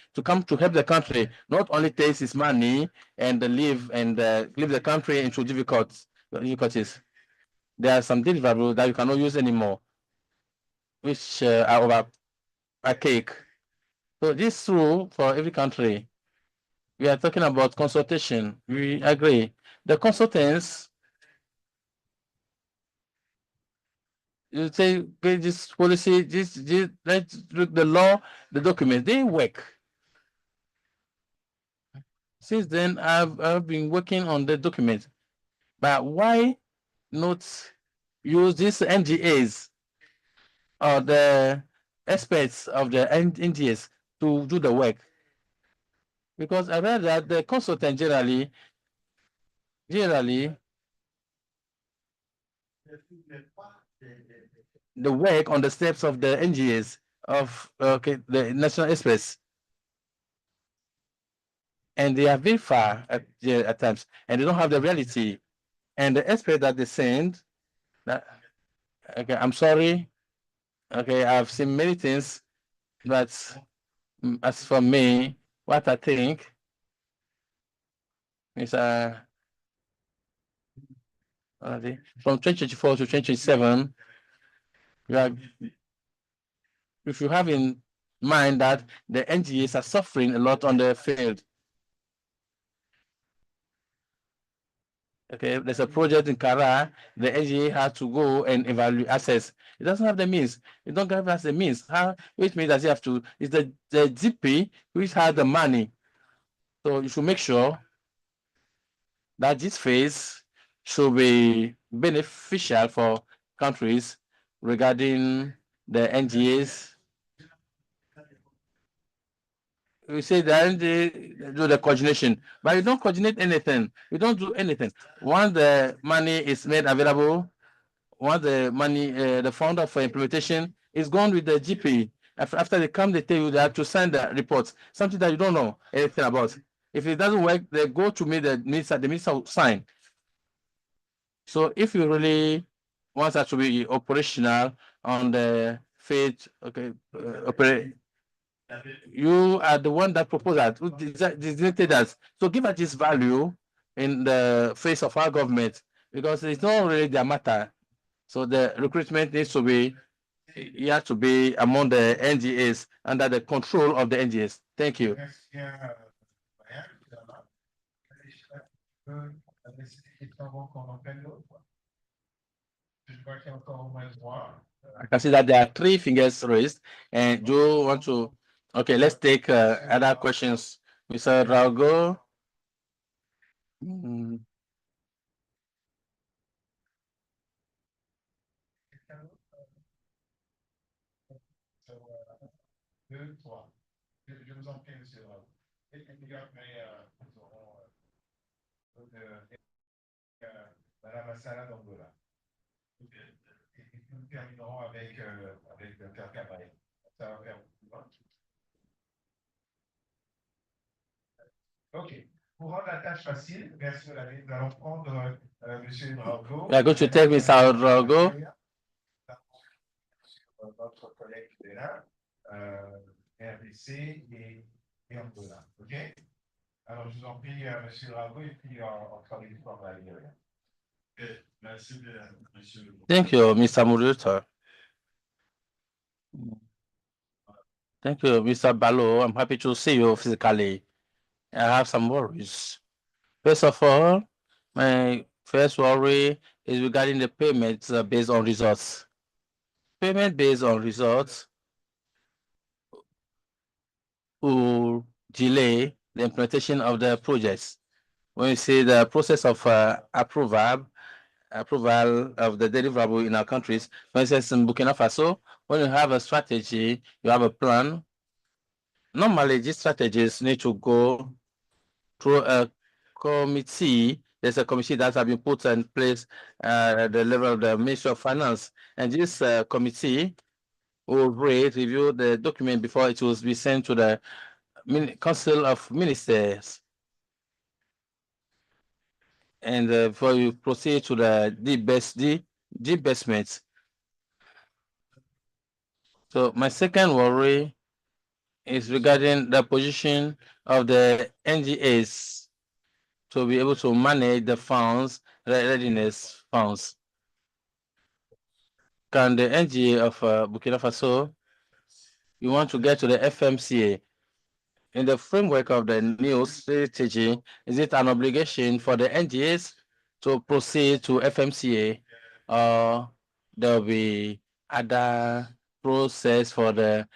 not only takes his money and leave the country into difficulties. There are some deliverables that you cannot use anymore, which are over archaic. So this is true for every country. We are talking about consultation. We agree. The consultants, you say, okay, this policy, let's look the law, the documents, they work. Since then, I've been working on the documents. But why not use these NGAs or the experts of the NGAs to do the work? Because I read that the consultant generally the work on the steps of the NGAs of the national experts, and they are very far at times, and they don't have the reality. And the expert that they send, okay, I'm sorry, okay, I've seen many things, but as for me, what I think is from 2024 to 2027, if you have in mind that the NGAs are suffering a lot on the field. Okay, there's a project in Kara, the NGA had to go and evaluate assets. It doesn't have the means. It don't give us the means. Which means that you have to, it's the GP which has the money. So you should make sure that this phase should be beneficial for countries regarding the NGAs. We say the NGA do the coordination, but you don't coordinate anything. You don't do anything. Once the money is made available, once the money, the fund for implementation is gone with the GP. After they come, they tell you they have to send the reports, something that you don't know anything about. If it doesn't work, they go to me, the minister will sign. So if you really want that to be operational on the field, okay, you are the one that proposed that, who designated us. So give us this value in the face of our government, because it's not really their matter. So the recruitment needs to be, you have to be among the NGAs, under the control of the NGAs. Thank you. I can see that there are 3 fingers raised, and do you want to? Okay, let's take other questions. Mr. Rago. Je vous en prie, monsieur. Madame Assala d'Angola. Et nous terminerons avec le Dr Cabaret. Ça va faire beaucoup. OK. Pour rendre la tâche facile, bien sûr, nous allons prendre monsieur Drago. We are going to take Mr. Drago. Notre collègue qui est là, RDC et Angola. OK? Alors, je vous en prie, monsieur Drago, et puis on travaille pour la Libéria. Merci, monsieur. Thank you, Mr. Moderator. Thank you, Mr. Balo. I'm happy to see you physically. I have some worries. First of all, my first worry is regarding the payments based on results. Payment based on results will delay the implementation of the projects. When you see the process of approval of the deliverable in our countries, for instance, in Burkina Faso, when you have a strategy, you have a plan. Normally, these strategies need to go through a committee. There's a committee that has been put in place at the level of the Ministry of Finance, and this committee will review the document before it will be sent to the Council of Ministers. And before you proceed to the disbursement. So my second worry is regarding the position of the NGAs to be able to manage the funds, readiness funds. Can the NGA of Burkina Faso, you want to get to the FMCA? In the framework of the new strategy, is it an obligation for the NGAs to proceed to FMCA, or there will be other process for the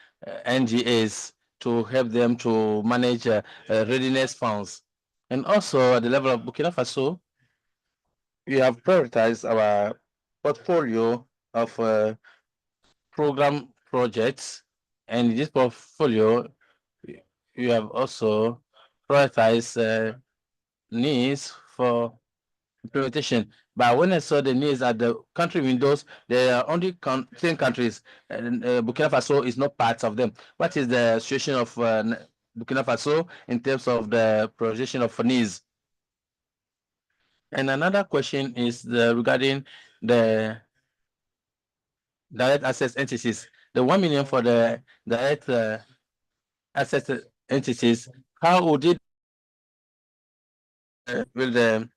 NGAs to help them to manage readiness funds? And also at the level of Burkina Faso, we have prioritized our portfolio of program projects, and this portfolio, you have also prioritized needs for implementation. But when I saw the needs at the country windows, there are only 10 countries, and Burkina Faso is not part of them. What is the situation of Burkina Faso in terms of the prioritization of needs? And another question is regarding the direct access entities. The 1 million for the direct access entities, how would it will the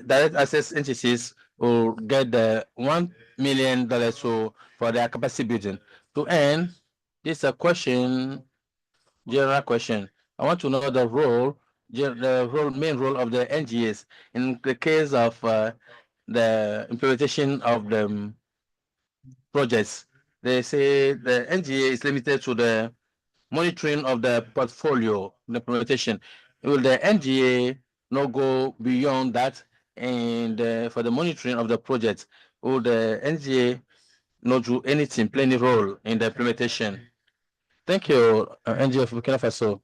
direct access entities will get the $1 million for their capacity building? To end, this is a question, general question. I want to know the main role of the NGAs in the case of the implementation of the projects. They say the NGA is limited to the monitoring of the portfolio, the implementation. Will the NGA not go beyond that? And for the monitoring of the project, will the NGA not do anything, play any role in the implementation? Thank you, NGA of Burkina Faso.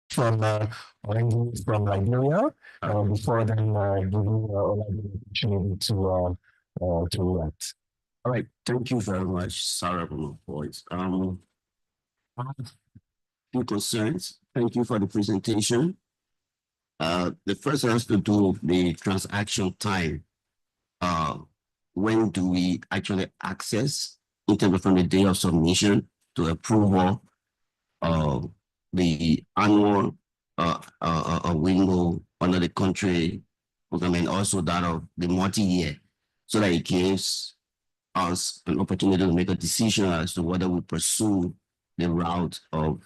From Liberia, before then giving the opportunity to react. All right, thank you very much, Sarah, for my voice. Few concerns. Thank you for the presentation. The first has to do with the transaction time. When do we actually access, in terms of from the day of submission to approval of the annual a window under the country program and also that of the multi-year, so that it gives us an opportunity to make a decision as to whether we pursue the route of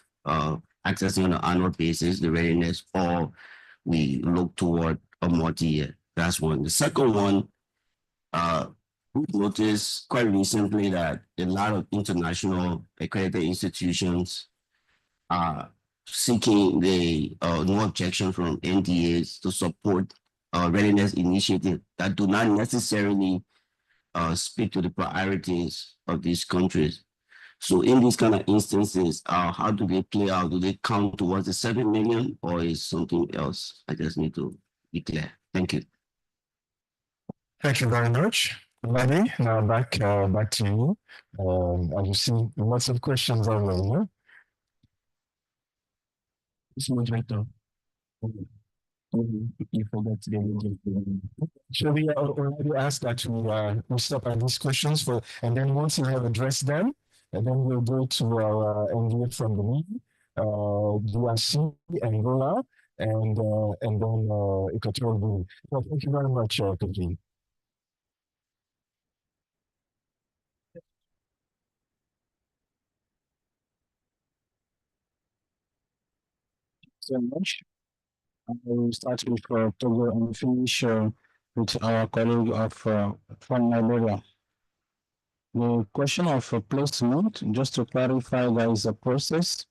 accessing on an annual basis the readiness, or we look toward a multi-year. That's one. The second one, we've noticed quite recently that a lot of international accredited institutions are seeking the no objection from NDAs to support readiness initiatives that do not necessarily speak to the priorities of these countries. So in these kind of instances, how do they play out? Do they count towards the 7 million, or is something else? I just need to be clear. Thank you. Thank you very much. Lenny, now back to you. As you see, lots of questions already. Huh? This moderator. You forgot to get Shall we already ask that we stop at these questions and then once you have addressed them, and then we'll go to our NGO from the meeting, DRC, Angola, and then Equatorial Guinea. Well, thank you very much, Kathleen. so much. I will start with Togo and finish with our colleague of from Liberia. The question of placement, just to clarify, there is a process.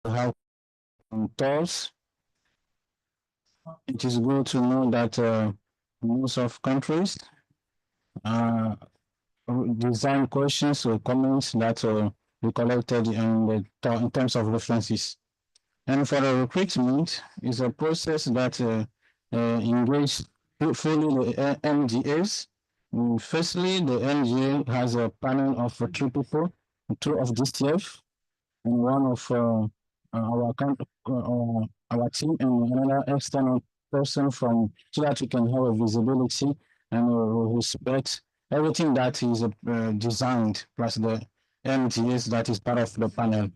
How tools. It is good to know that most of countries design questions or comments that we collected in terms of references. And for the recruitment, is a process that engages fully the MGAs. Firstly, the MGA has a panel of 3 people, 2 of DCF, and 1 of our team, and another external person from, so that we can have a visibility and respect everything that is designed, plus the MGAs that is part of the panel.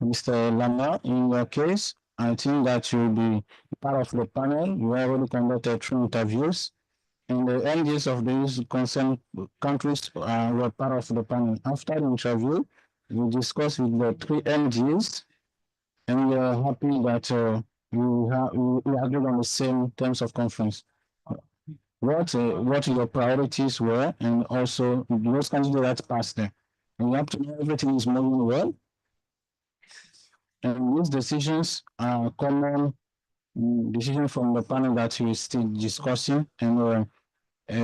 Mr. Lama, in your case, I think that you'll be part of the panel. You already conducted 3 interviews, and the MGAs of these concerned countries were part of the panel. After the interview, we discussed with the 3 MGAs, and we are happy that we agreed on the same terms of conference. What your priorities were, and also those candidates that passed there. And we have to know everything is moving well. And these decisions are common decisions from the panel that we still discussing, and we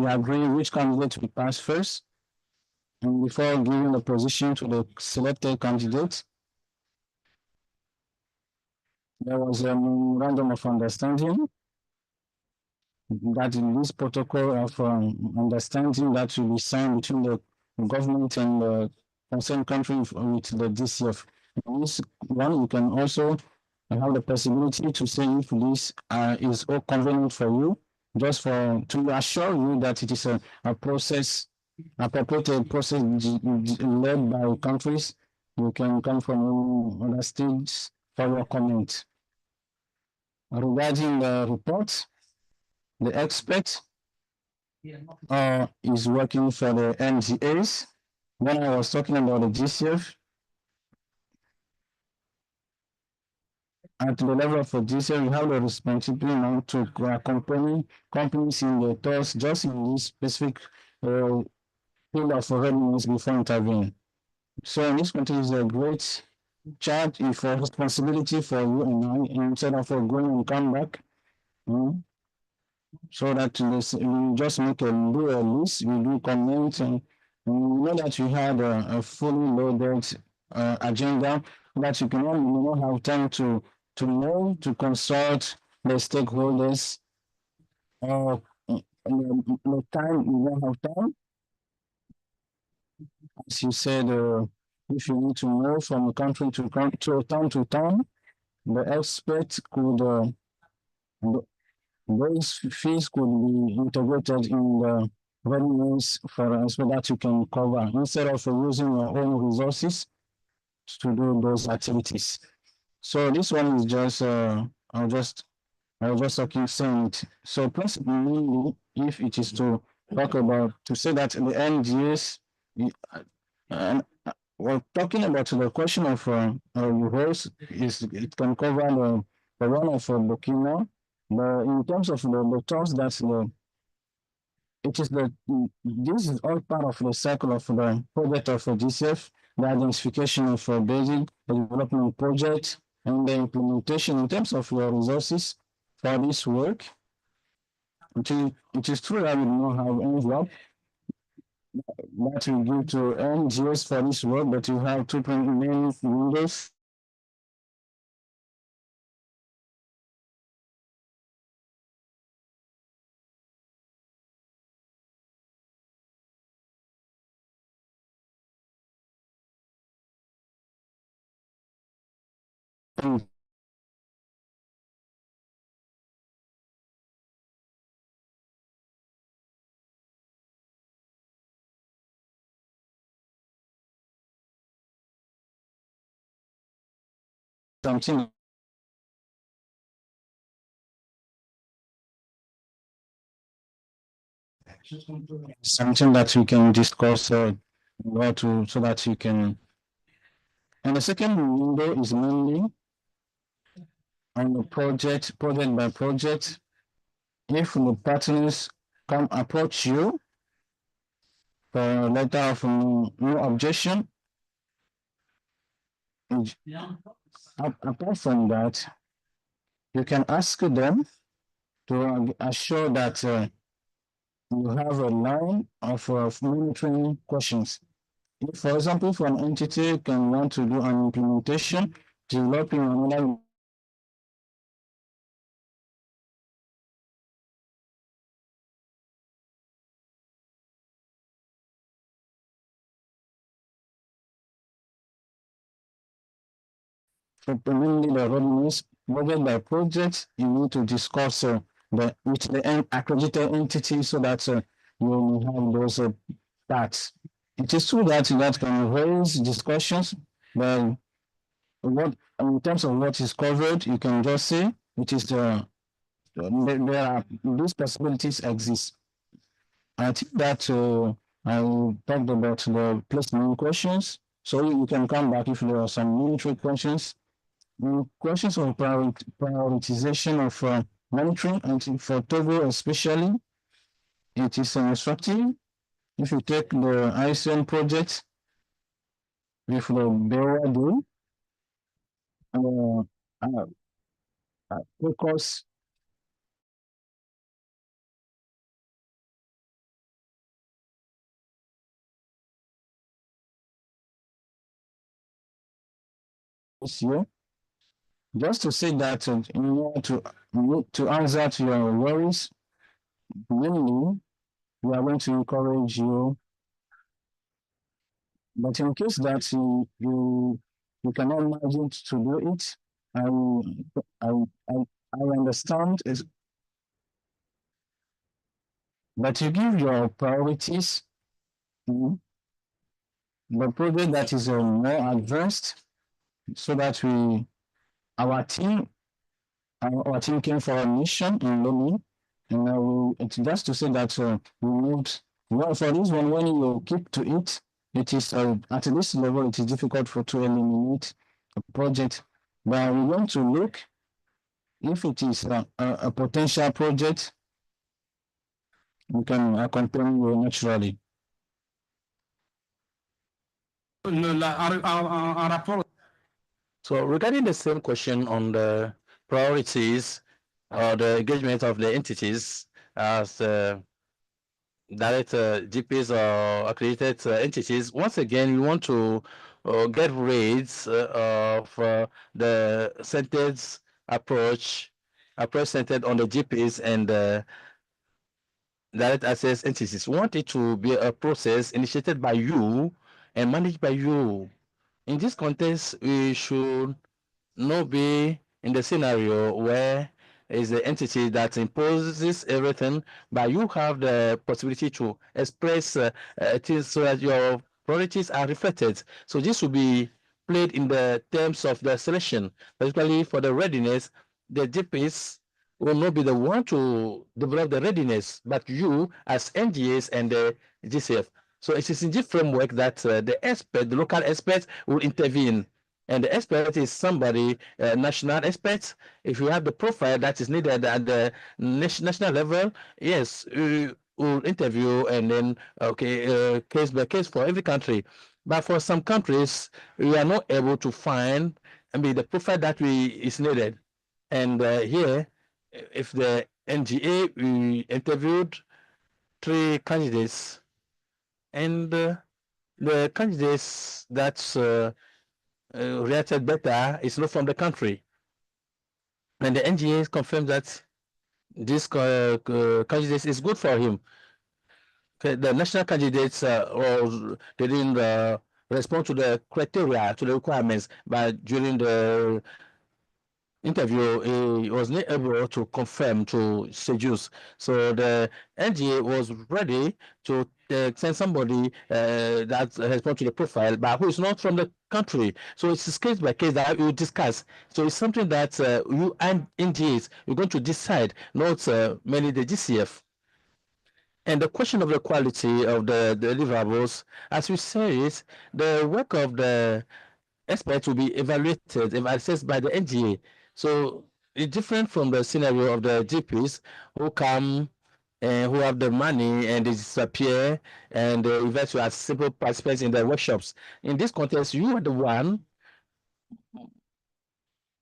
agree which candidate we pass first, and before giving the position to the selected candidate, there was a memorandum of understanding that in this protocol of understanding that will be signed between the government and the concerned country with the DCF. In this one, you can also have the possibility to say if this is all convenient for you, just to assure you that it is a process, appropriate process led by countries. You can come from other states for your comment. Regarding the report, the expert is working for the MGAs. When I was talking about the GCF, at the level of GCF, we have the responsibility now to accompany companies in the talks just in this specific field of readiness before intervening. So in this country is a great charge for responsibility for you and I, instead of going and come back. So that we just make a list, we do comment, and we know that you had a fully loaded agenda that you cannot have time to know, to consult the stakeholders, the time, you don't have time. As you said, if you need to move from a country to town to town, the expert could those fees could be integrated in the revenues for so that you can cover instead of using your own resources to do those activities. So this one is just I was just talking saying it. So principally, if it is to talk about to say that the NGOs, and we're talking about the question of reverse is it can cover the one of Burkina, but in terms of the terms that it is this is all part of the cycle of the project of GCF, the identification of basic development project and the implementation in terms of your resources for this work. It is true that we do not have envelope that we give to NGOs for this work, but you have two main windows. Something something that we can discuss so that you can. And the second window is mainly on the project by project. If the partners come approach you for a letter of no objection, apart from that, you can ask them to assure that you have a line of monitoring questions. If, for example, if an entity can want to do an implementation, developing another mainly the readiness project by project, you need to discuss with the accredited entity so that you have those parts. It is true that that can raise discussions, but what in terms of what is covered, you can just say it is there are these possibilities exist. I think that I talked about the placement questions, so you can come back if there are some military questions. Questions on prioritization of monitoring, and for Togo especially, it is instructive. If you take the ICN project with the BEWA focus this year, just to say that in order to answer to your worries, mainly we are going to encourage you. But in case that you cannot imagine to do it, I I I, I understand is but you give your priorities to the project that is more advanced so that our team our team came for a mission in Lomé, and it's just to say that we moved. Well, for this one, when you keep to it, it is at this level, it is difficult to eliminate a project. But we want to look if it is a potential project, we can accompany you naturally. En rapport. So regarding the same question on the priorities or the engagement of the entities as direct GPs or accredited entities, once again, we want to get rates of the centered approach centered on the GPs and direct access entities. We want it to be a process initiated by you and managed by you In this context, we should not be in the scenario where is the entity that imposes everything, but you have the possibility to express things so that your priorities are reflected. So this will be played in the terms of the selection, particularly for the readiness. The GPs will not be the one to develop the readiness, but you as NGAs and the GCF. So it is in this framework that the expert, the local expert, will intervene. And the expert is somebody, national expert. If you have the profile that is needed at the national level, yes, we will interview and then, okay, case by case for every country. But for some countries, we are not able to find, the profile that is needed. And here, if the NGA, we interviewed 3 candidates, and the candidates that's reacted better is not from the country. And the NGA confirmed that this candidate is good for him. Okay, the national candidates they didn't respond to the criteria, to the requirements, but during the interview, he was not able to confirm, to seduce. So the NGA was ready to send somebody that responds to the profile, but who is not from the country. So it's case by case that we discuss. So it's something that you and NGAs, you're going to decide, not mainly the GCF. And the question of the quality of the deliverables, as we say it, the work of the experts will be evaluated and assessed by the NGA. So it's different from the scenario of the GPs who come and who have the money and they disappear and they invest you as simple participants in the workshops. In this context, you are the one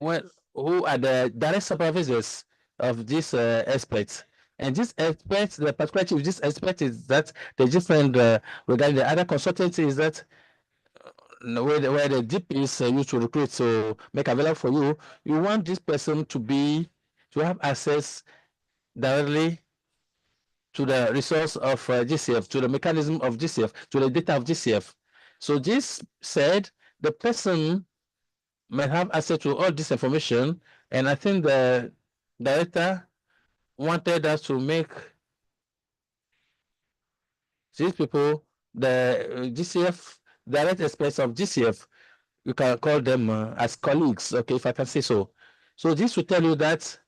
who are the direct supervisors of these experts. And these experts, the particularity of this expert is that the different regarding the other consultancy is that where the DPs used to recruit to make available for you, you want this person to have access directly to the resource of GCF, to the mechanism of GCF, to the data of GCF. So this said, the person might have access to all this information, and I think the director wanted us to make these people the GCF direct experts of GCF. You can call them as colleagues, okay, if I can say so. So this will tell you that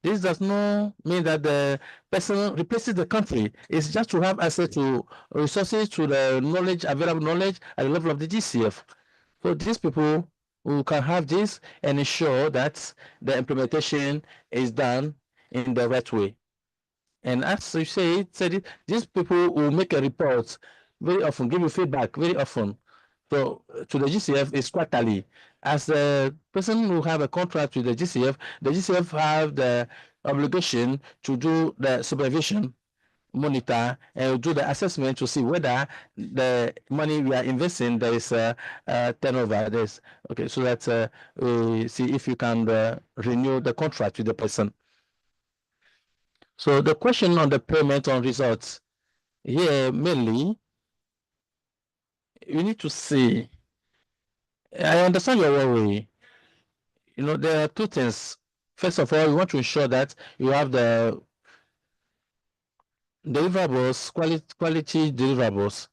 this does not mean that the person replaces the country. It's just to have access to resources, to the knowledge, available knowledge at the level of the GCF. So these people who can have this and ensure that the implementation is done in the right way. And as you say, these people will make a report very often, give you feedback very often. So to the GCF is quarterly. As the person who have a contract with the GCF have the obligation to do the supervision, monitor, and do the assessment to see whether the money we are investing there is a turnover. There's okay, so that we see if you can renew the contract with the person. So the question on the payment on results here mainly, you need to see. I understand your worry. You know, there are 2 things. First of all, you want to ensure that you have the deliverables, quality deliverables.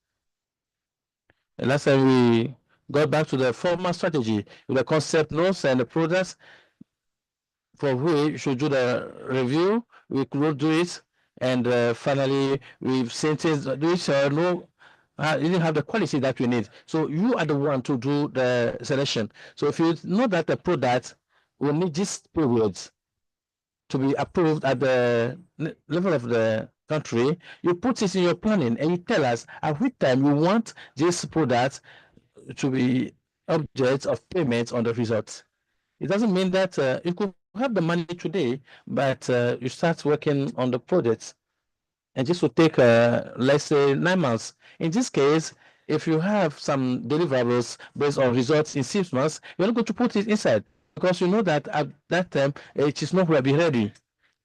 And last time we got back to the formal strategy with the concept notes and the products for which we should do the review. We could do it, and finally we've seen things which didn't have the quality that we need. So you are the one to do the selection. So if you know that the product will need this period to be approved at the level of the country, you put it in your planning and you tell us at which time you want this product to be object of payment on the results. It doesn't mean that you could have the money today, but you start working on the project, and this will take, let's say, 9 months. In this case, if you have some deliverables based on results in 6 months, you're not going to put it inside because you know that at that time it is not going to be ready.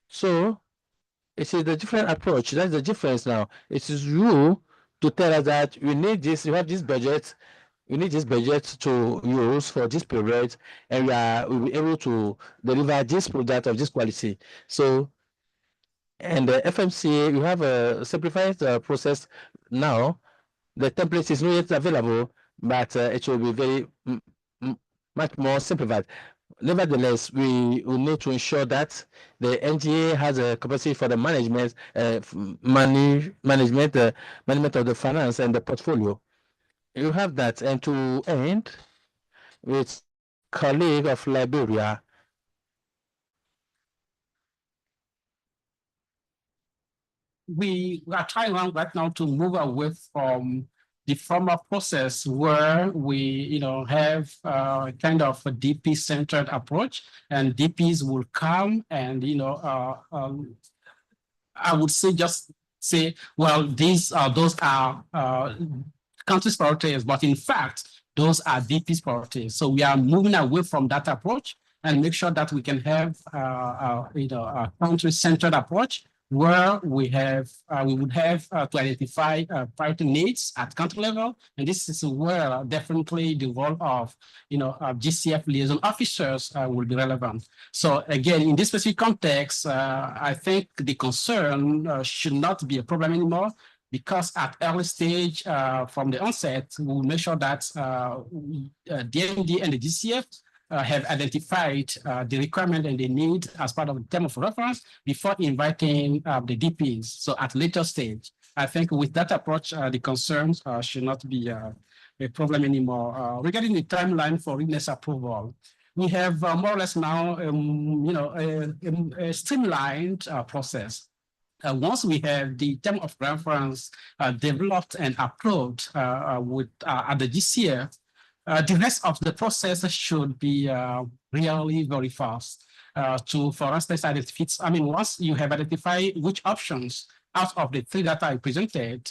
So it is the different approach. That's the difference now. It is you to tell us that you need this, you have this budget, we need this budget to use for this period, and we'll be able to deliver this product of this quality. So, and the FMCA, you have a simplified process now. The template is not yet available, but it will be very much more simplified. Nevertheless, we will need to ensure that the NGA has a capacity for the management, management of the finance and the portfolio. You have that, and to end with colleague of Liberia. We are trying right now to move away from the former process where we, have kind of a DP-centered approach, and DPs will come and, I would just say, well, those are countries' priorities, but in fact, those are DP's priorities. So we are moving away from that approach and make sure that we can have, a country-centered approach where we would have to identify priority needs at country level, and this is where definitely the role of GCF liaison officers will be relevant. So again, in this specific context, I think the concern should not be a problem anymore, because at early stage from the onset, we will make sure that DMD and the GCF have identified the requirement and the need as part of the term of reference before inviting the DPs. So at later stage, I think with that approach, the concerns should not be a problem anymore. Regarding the timeline for readiness approval, we have more or less now, a streamlined process. Once we have the term of reference developed and approved at the GCF, the rest of the process should be really very fast. For instance, once you have identified which options out of the three that I presented,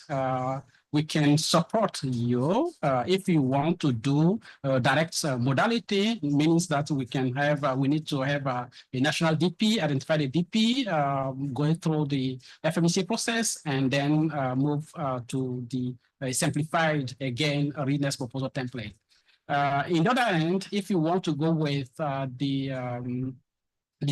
we can support you if you want to do direct modality. Means that we need to have a national DP, identify the DP, going through the FMEC process, and then move to the simplified, again, readiness proposal template. In the other hand, if you want to go with the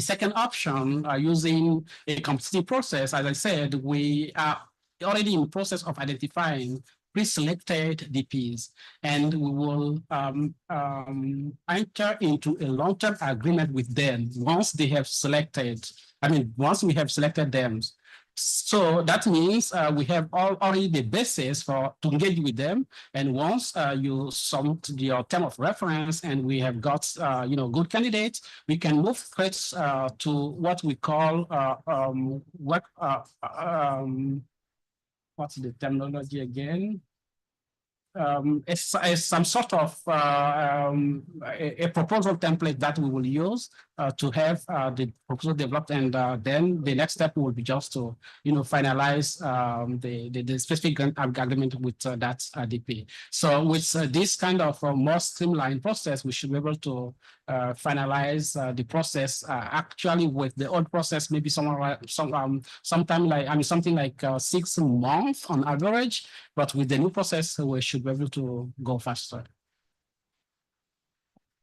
second option, using a competitive process, as I said, we are already in the process of identifying pre-selected DPs, and we will enter into a long-term agreement with them once we have selected them. So that means we have already the basis to engage with them. And once you submit your term of reference and we have got good candidates, we can move straight to what we call what's the terminology again? It's some sort of a proposal template that we will use to have the proposal developed, and then the next step will be just to finalize the specific agreement with that DP. So with this kind of more streamlined process, we should be able to finalize the process actually with the old process, maybe something like 6 months on average, but with the new process, we should be able to go faster.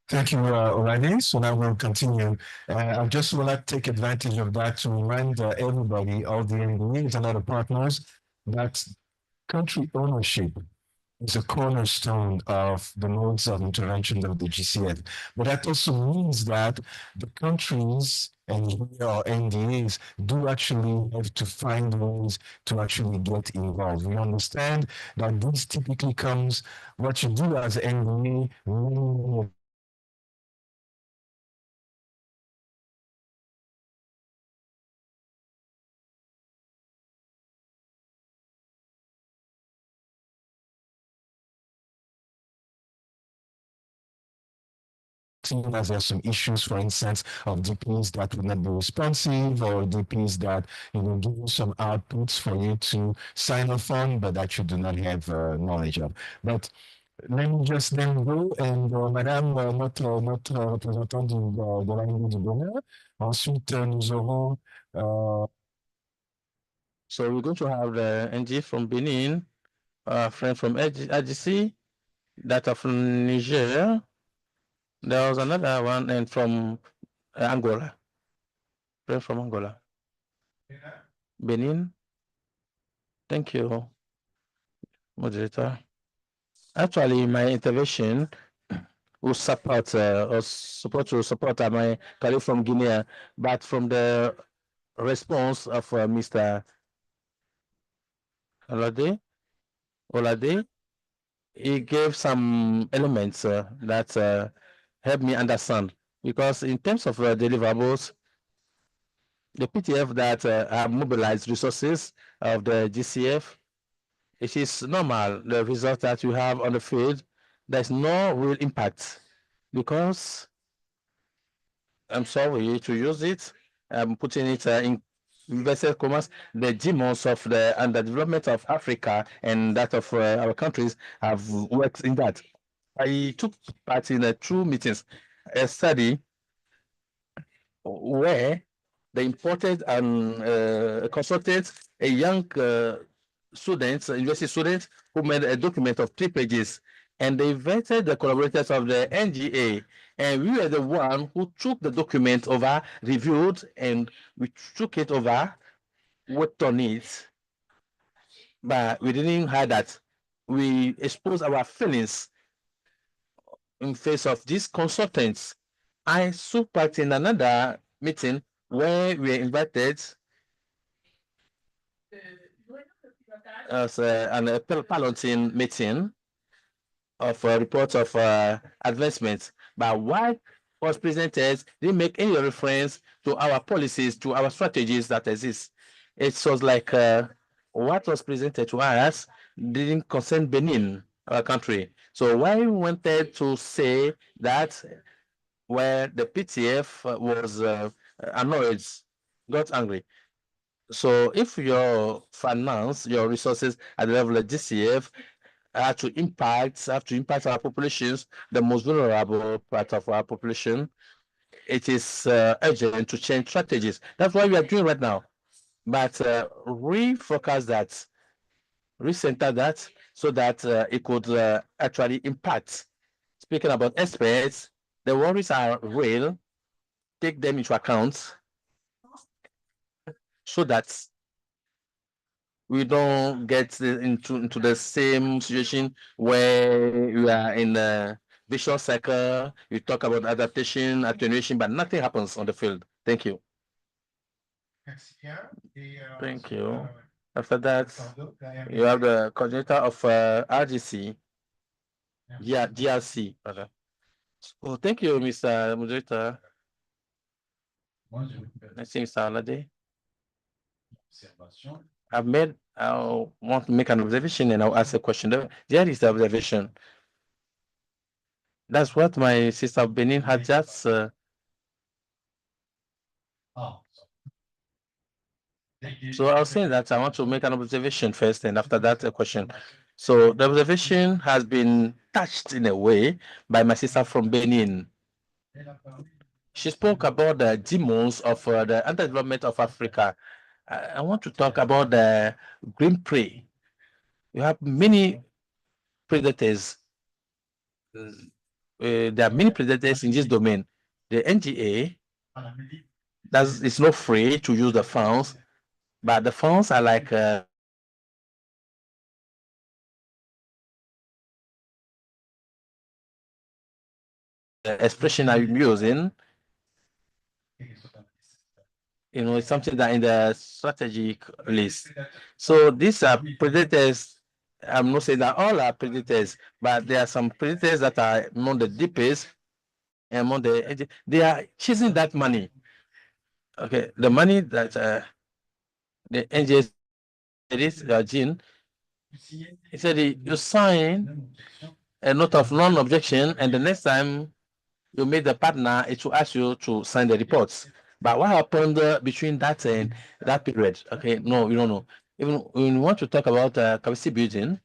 Thank you, Olade. So now we'll continue. I just want to take advantage of that to remind everybody, all the NDAs and other partners, that country ownership is a cornerstone of the modes of intervention of the GCF. But that also means that the countries and our NDAs do actually have to find ways to actually get involved. We understand that this typically comes, what you do as NDA, as there are some issues, for instance, of DPs that would not be responsive, or DPs that give you some outputs for you to sign off on, but that you do not have knowledge of. But let me just then go and Madame, notre représentant de la Ligue du Bonheur. Ensuite, nous aurons. So we're going to have NG from Benin, a friend from AGC, that of Niger. There was another one and from Angola. From Angola. Benin. Thank you, moderator. Actually, my intervention will support my colleague from Guinea, but from the response of Mr. Olade, he gave some elements that helped me understand. Because in terms of deliverables, the PTF that have mobilized resources of the GCF, it is normal, the result that you have on the field, there's no real impact because I'm sorry to use it. I'm putting it in inverted commas. The demons of the underdevelopment of Africa and that of our countries have worked in that. I took part in 2 meetings, a study where they imported and consulted a young university student who made a document of 3 pages, and they vetted the collaborators of the NGA, and we were the one who took the document over, reviewed, and we took it over, worked on it, but we didn't have that. We exposed our feelings in face of these consultants. I took part in another meeting where we were invited as an piloting meeting of reports of advancements. But what was presented didn't make any reference to our policies, to our strategies that exist. It was like what was presented to us didn't concern Benin, our country. So why we wanted to say that where the PTF was annoyed, got angry. So if your finance, your resources at the level of GCF have to impact our populations, the most vulnerable part of our population, it is urgent to change strategies. That's what we are doing right now. But refocus that, recenter that, so that it could actually impact. Speaking about experts, the worries are real. Take them into account so that we don't get into the same situation where we are in a vicious cycle. You talk about adaptation, attenuation, but nothing happens on the field. Thank you. Thank you. After that, you have the coordinator of RGC, GRC. Okay. Oh, thank you, Mr. Moderator. Let's see, Mr. Alade. I want to make an observation and I'll ask a question. There is the observation. That's what my sister Benin had just. So I was saying that I want to make an observation first, and after that, a question. So the observation has been touched in a way by my sister from Benin. She spoke about the demons of the underdevelopment of Africa. I want to talk about the green prey. You have many predators. There are many predators in this domain. The NGA, it's not free to use the funds, but the funds are like the expression I'm using. It's something that in the strategic list. So these are predators. I'm not saying that all are predators, but there are some predators that are among the deepest, among they are chasing that money. Okay, the money that the NGS is Gene. He said you sign a note of non-objection, and the next time you meet the partner, it will ask you to sign the reports. But what happened between that and that period? Okay, no, you don't know. Even when we want to talk about capacity building,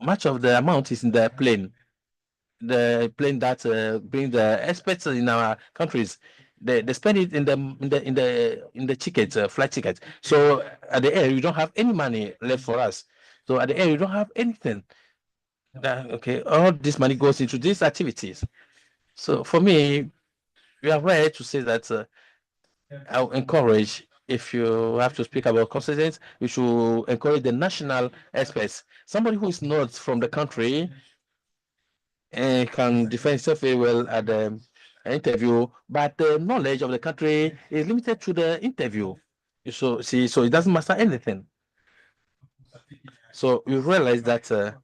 much of the amount is in the plane that bring the experts in our countries. They spend it in the tickets, flight tickets. So at the end, we don't have any money left for us. So at the end, you don't have anything. Okay, all this money goes into these activities. So for me, we are right to say that I'll encourage, if you have to speak about constituents, you should encourage the national experts. Somebody who is not from the country and can defend himself very well at the interview, but the knowledge of the country is limited to the interview. So see, so it doesn't matter anything. So you realize that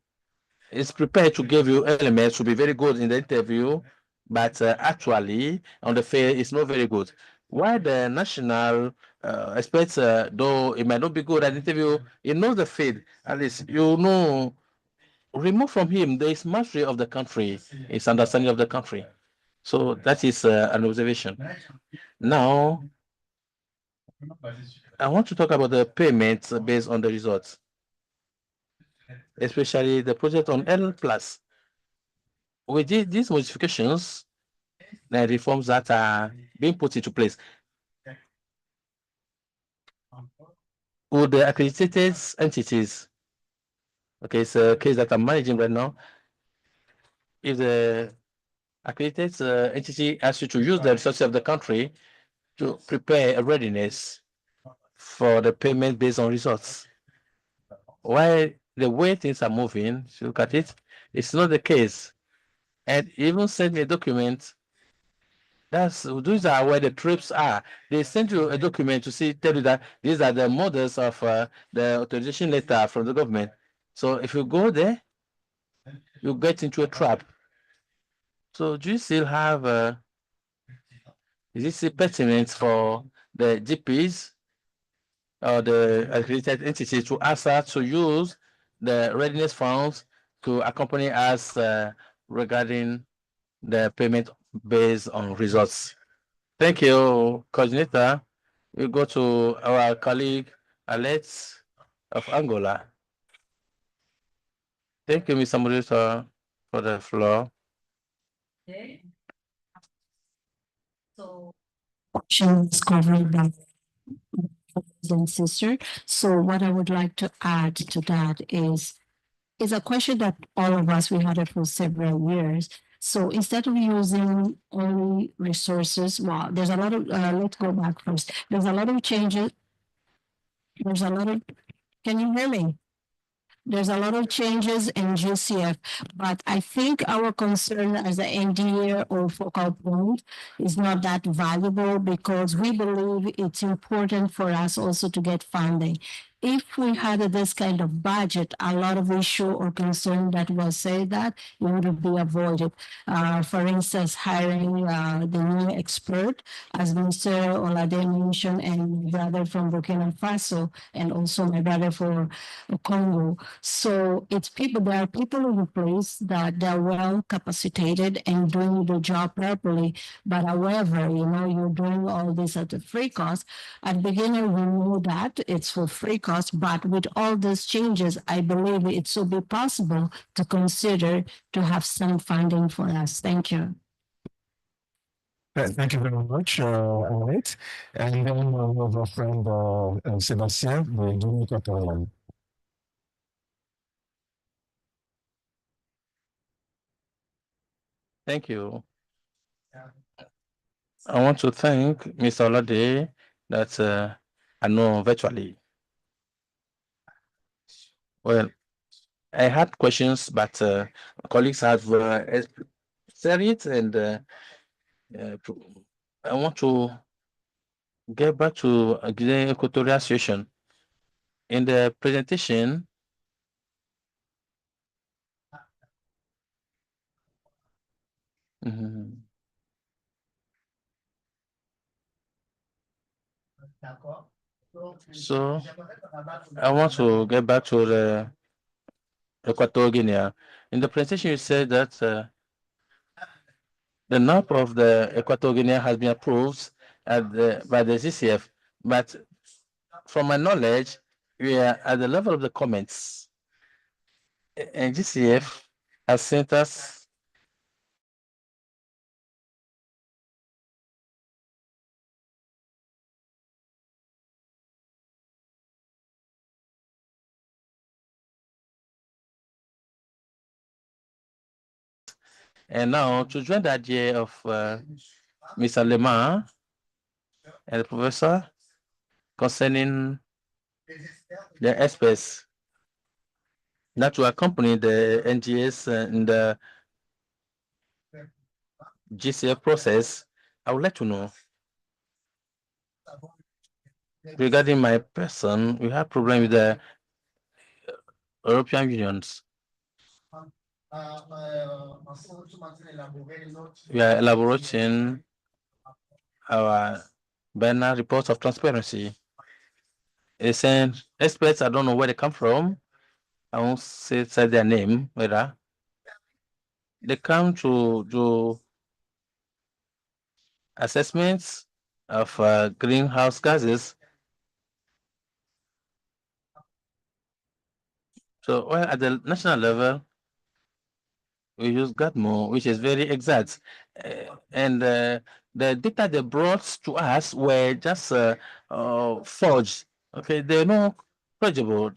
it's prepared to give you elements to be very good in the interview, but actually on the field it's not very good. Why the national experts, though it might not be good at the interview, he knows the field. At least you know, remove from him there is mastery of the country, his understanding of the country. So that is an observation. Now, I want to talk about the payments based on the results, especially the project on L plus. With these modifications, the reforms that are being put into place, would the accredited entities, okay, it's a case that I'm managing right now, if the accredited entity asks you to use the resources of the country to prepare a readiness for the payment based on results, why the way things are moving, if you look at it, it's not the case. And even send me a document. Those are where the trips are. They send you a document to see, tell you that these are the models of the authorization letter from the government. So if you go there, you get into a trap. So do you still have is this still pertinent for the GPs or the accredited entity to ask us to use the readiness funds to accompany us regarding the payment based on results? Thank you, coordinator. We go to our colleague Alex of Angola. Thank you, Mr. Moderator, for the floor. So question is covered by and sister. So what I would like to add to that is a question that all of us we had it for several years. So instead of using only resources, well, there's a lot of let's go back first. There's a lot of changes. There's a lot of can you hear me? There's a lot of changes in GCF, but I think our concern as an NDA or focal point is not that valuable because we believe it's important for us also to get funding. If we had this kind of budget, a lot of issue or concern that was said that it would be avoided. For instance, hiring the new expert, as Mr. Olade mentioned, and my brother from Burkina Faso, and also my brother for Congo. So it's people, there are people in place that they're well capacitated and doing the job properly. But however, you're doing all this at a free cost. At the beginning, we know that it's for free cost, but with all these changes, I believe it will be possible to consider to have some funding for us. Thank you. Thank you very much, Annette. And then we have our friend Sébastien de Guinée Equatoriale. Thank you. I want to thank Mr. Olade that I know virtually. Well, I had questions, but colleagues have said it, and I want to get back to Guinea Equatorial Association. In the presentation, so I want to get back to the Equatorial Guinea. In the presentation, you said that the NAP of the Equatorial Guinea has been approved by the CCF, but from my knowledge, we are at the level of the comments, and GCF has sent us And now to join the idea of Mr. Lemar and the professor concerning the experts that will accompany the NGS in the GCF process, I would like to know regarding my person, we have problem with the European Unions. We are elaborating our banner reports of transparency. It's saying experts, I don't know where they come from. I won't say their name, whether they come to do assessments of greenhouse gases. So well, at the national level, we use GATMO, which is very exact. And the data they brought to us were just forged. Okay, they're not credible.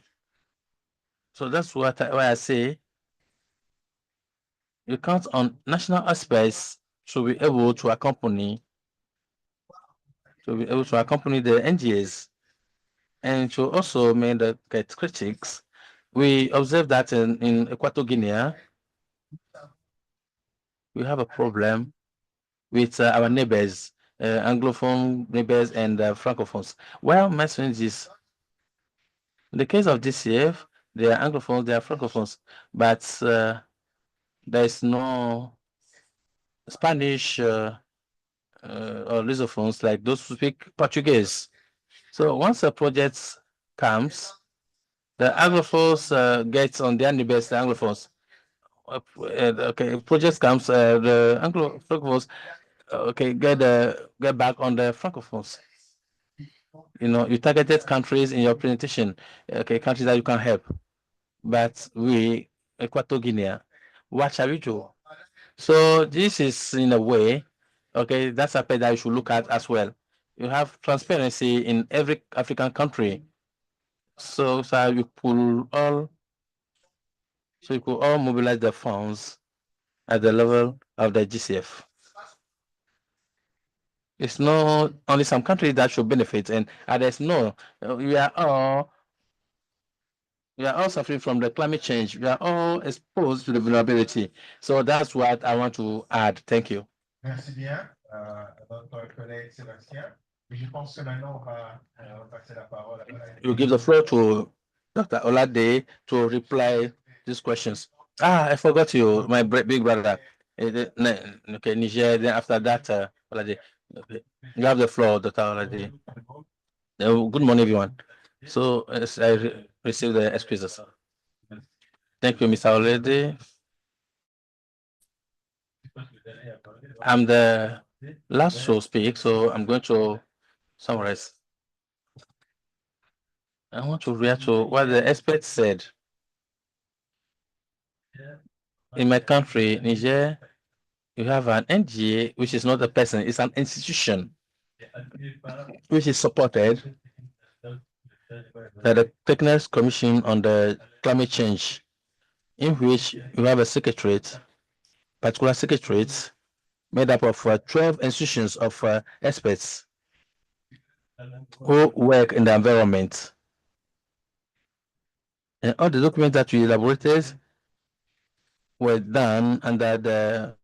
So that's why I say you count on national aspects to be able to accompany the NGAs and to also make the get critics. We observe that in Equatorial Guinea, we have a problem with our neighbors, Anglophone neighbors and Francophones. Well, mentioning this, in the case of DCF, they are Anglophones, they are Francophones, but there is no Spanish or Lusophones like those who speak Portuguese. So once a project comes, the Anglophones gets on their neighbors, the Anglophones. Okay, project comes, the Francophones okay, get back on the Francophones. You know, you targeted countries in your presentation, okay, countries that you can help. But we, Equatorial Guinea, what shall we do? So this is in a way, okay, that's a page that you should look at as well. You have transparency in every African country. So you could all mobilize the funds at the level of the GCF. It's not only some countries that should benefit, and others no. We are all suffering from the climate change. We are all exposed to the vulnerability. So that's what I want to add. Thank you. Merci bien à notre collègue Sébastien. Je pense que maintenant, on va passer la parole à You give the floor to Dr. Olade to reply these questions. I forgot you, my big brother. Okay, Niger. Then after that, Olade, okay. You have the floor, Dr. Olade. Good morning, everyone. So as I receive the excuses. Thank you, Mr. Olade. I'm the last to speak, so I'm going to summarize. I want to react to what the experts said. In my country, Niger, you have an NGA, which is not a person, it's an institution, which is supported by the Technical Commission on the Climate Change, in which you have a secretariat, particular secretariat, made up of 12 institutions of experts who work in the environment. And all the documents that we elaborated were done under the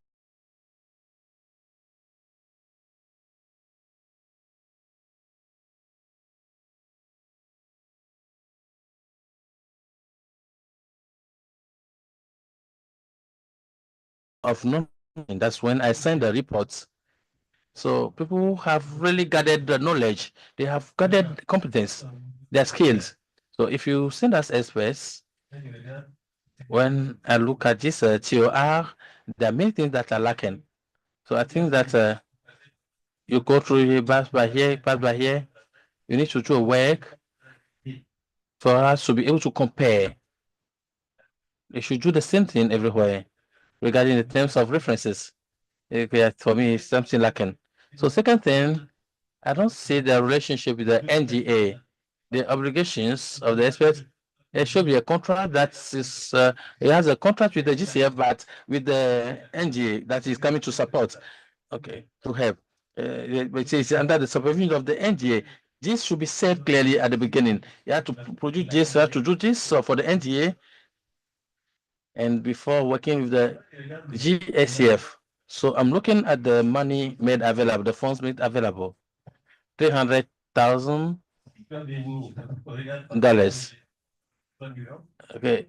of non. That's when I send the reports. So people have really gathered the knowledge. They have gathered competence, their skills. So if you send us experts, when I look at this TOR, there are many things that are lacking. So I think that you go through here, pass by here. You need to do a work for us to be able to compare. You should do the same thing everywhere regarding the terms of references. Okay, for me, it's something lacking. So second thing, I don't see the relationship with the NGA. The obligations of the experts It should be a contract that is, it has a contract with the GCF, but with the NGA that is coming to support, okay, to help. It is under the supervision of the NGA. This should be said clearly at the beginning. You have to produce this, you have to do this for the NGA, and before working with the GSCF. So I'm looking at the money made available, the funds made available, $300,000. Okay,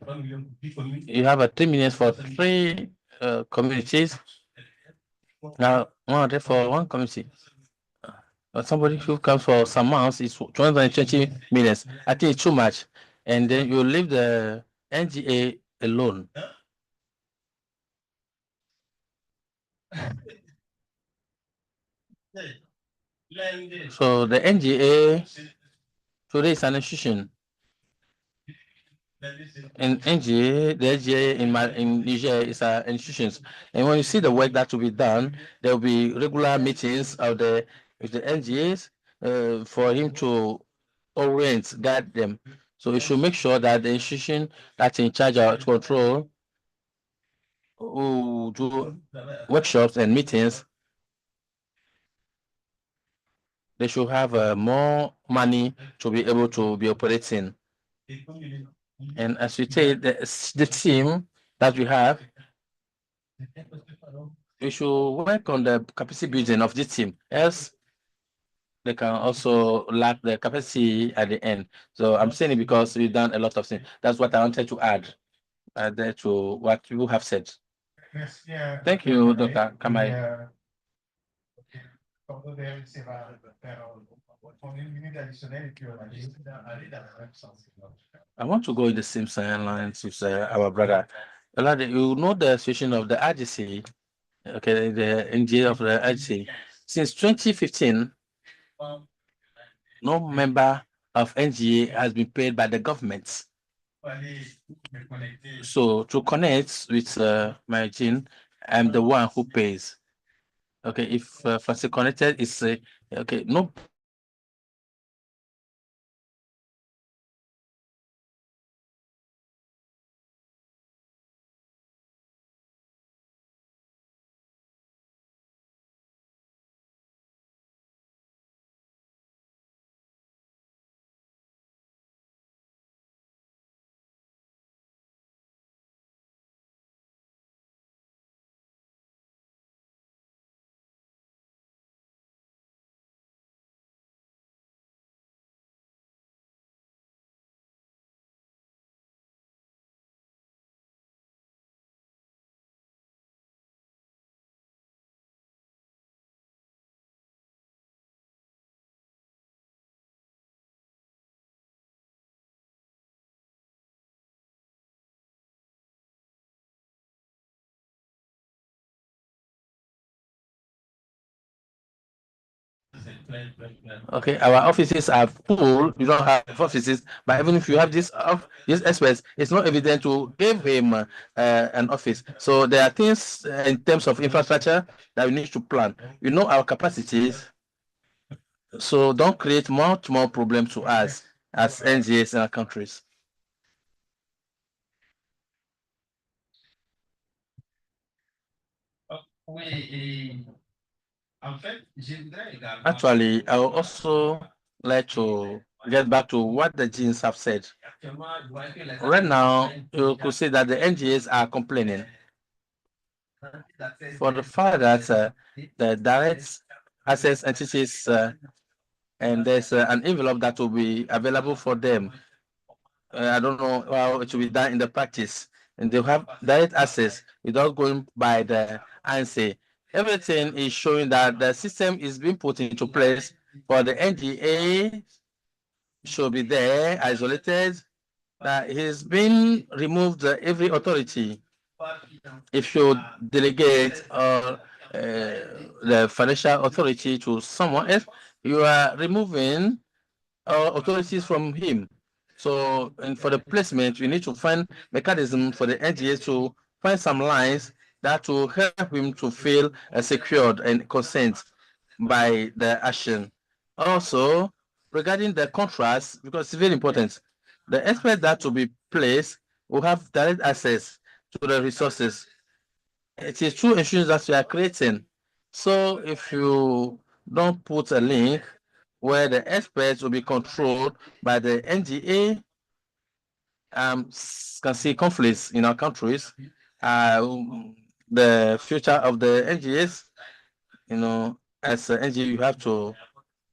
you have a 3 million for 3 communities. Now 100 for one community. Somebody who comes for some months is 220 minutes. I think it's too much. And then you leave the NGA alone. So the NGA today is an institution. And NGA, the NGA in Niger is an institutions. And when you see the work that will be done, there will be regular meetings of with the NGAs for him to orient, guide them. So you should make sure that the institution that's in charge of control who do workshops and meetings, they should have more money to be able to be operating. And as we say, the team that we have, we should work on the capacity building of this team, else they can also lack the capacity at the end. So I'm saying it because we've done a lot of things. That's what I wanted to add there to what you have said. Thank you, Dr. Kamai. I want to go in the same lines with our brother. You know the situation of the RGC, okay, the NGA of the RGC. Since 2015, no member of NGA has been paid by the government. So to connect with my gene, I'm the one who pays. Okay, if Francis connected is okay, no. Okay, our offices are full. We don't have offices, but even if you have this experts, it's not evident to give him an office. So there are things in terms of infrastructure that we need to plan. We know our capacities, so don't create much more problems to us as NGAs in our countries. Actually, I would also like to get back to what the genes have said. Right now, you could see that the NGAs are complaining for the fact that the direct access entities and there's an envelope that will be available for them. I don't know how it will be done in the practice, and they have direct access without going by the ANSI. Everything is showing that the system is being put into place for the NGA should be there, isolated, that he's been removed every authority. If you delegate the financial authority to someone else, you are removing authorities from him. So, and for the placement, we need to find mechanism for the NGA to find some lines that will help him to feel secured and consent by the action. Also, regarding the contracts, because it's very important, The expert that will be placed will have direct access to the resources. It is through insurance that we are creating. So if you don't put a link where the experts will be controlled by the NGA, can see conflicts in our countries. The future of the NGAs, as an NGA, you have to